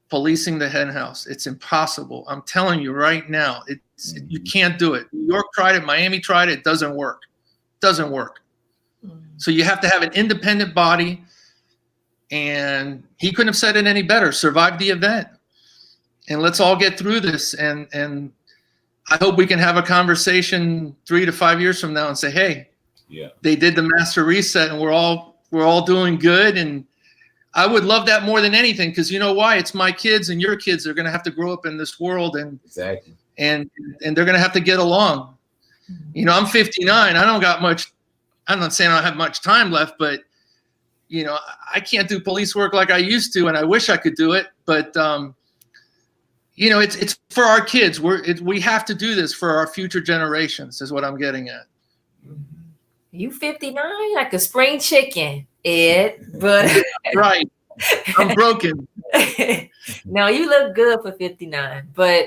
policing the hen house. It's impossible. I'm telling you right now, you can't do it. New York tried it, Miami tried it, it doesn't work. Doesn't work. So you have to have an independent body, and he couldn't have said it any better. Survive the event. And let's all get through this, and I hope we can have a conversation 3 to 5 years from now and say, hey, yeah, they did the master reset and we're all doing good. And I would love that more than anything, because you know why? It's my kids and your kids are going to have to grow up in this world, and exactly, and they're going to have to get along. You know, I'm 59. I don't got much. I'm not saying I don't have much time left, but you know, I can't do police work like I used to, and I wish I could do it. But you know, it's for our kids. We have to do this for our future generations, is what I'm getting at. You 59, like a spring chicken, Ed. But Right. I'm broken. no, you look good for 59. But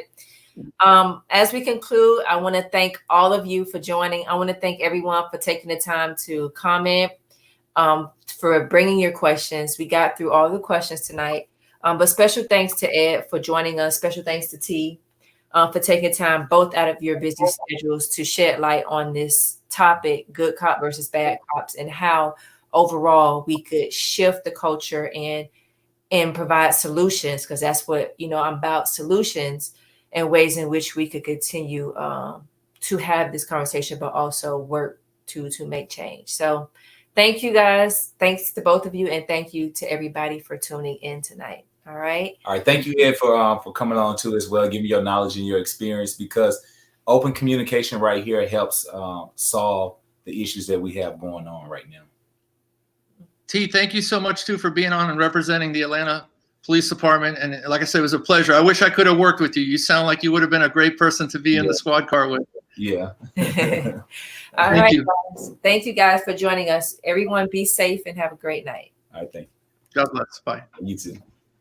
as we conclude, I want to thank all of you for joining. I want to thank everyone for taking the time to comment, for bringing your questions. We got through all the questions tonight. But special thanks to Ed for joining us. Special thanks to T for taking time both out of your busy schedules to shed light on this topic, good cop versus bad cops, and how overall we could shift the culture and provide solutions, because that's what, I'm about, solutions and ways in which we could continue to have this conversation, but also work to make change. So thank you guys. Thanks to both of you. And thank you to everybody for tuning in tonight. All right. All right. Thank you, Ed, for coming on too as well, giving your knowledge and your experience, because open communication right here helps solve the issues that we have going on right now. T, thank you so much too for being on and representing the Atlanta Police Department. And like I said, it was a pleasure. I wish I could have worked with you. You sound like you would have been a great person to be in the squad car with. Yeah. All right, guys. Thank you guys for joining us. Everyone be safe and have a great night. All right. Thank you. God bless. Bye. You too.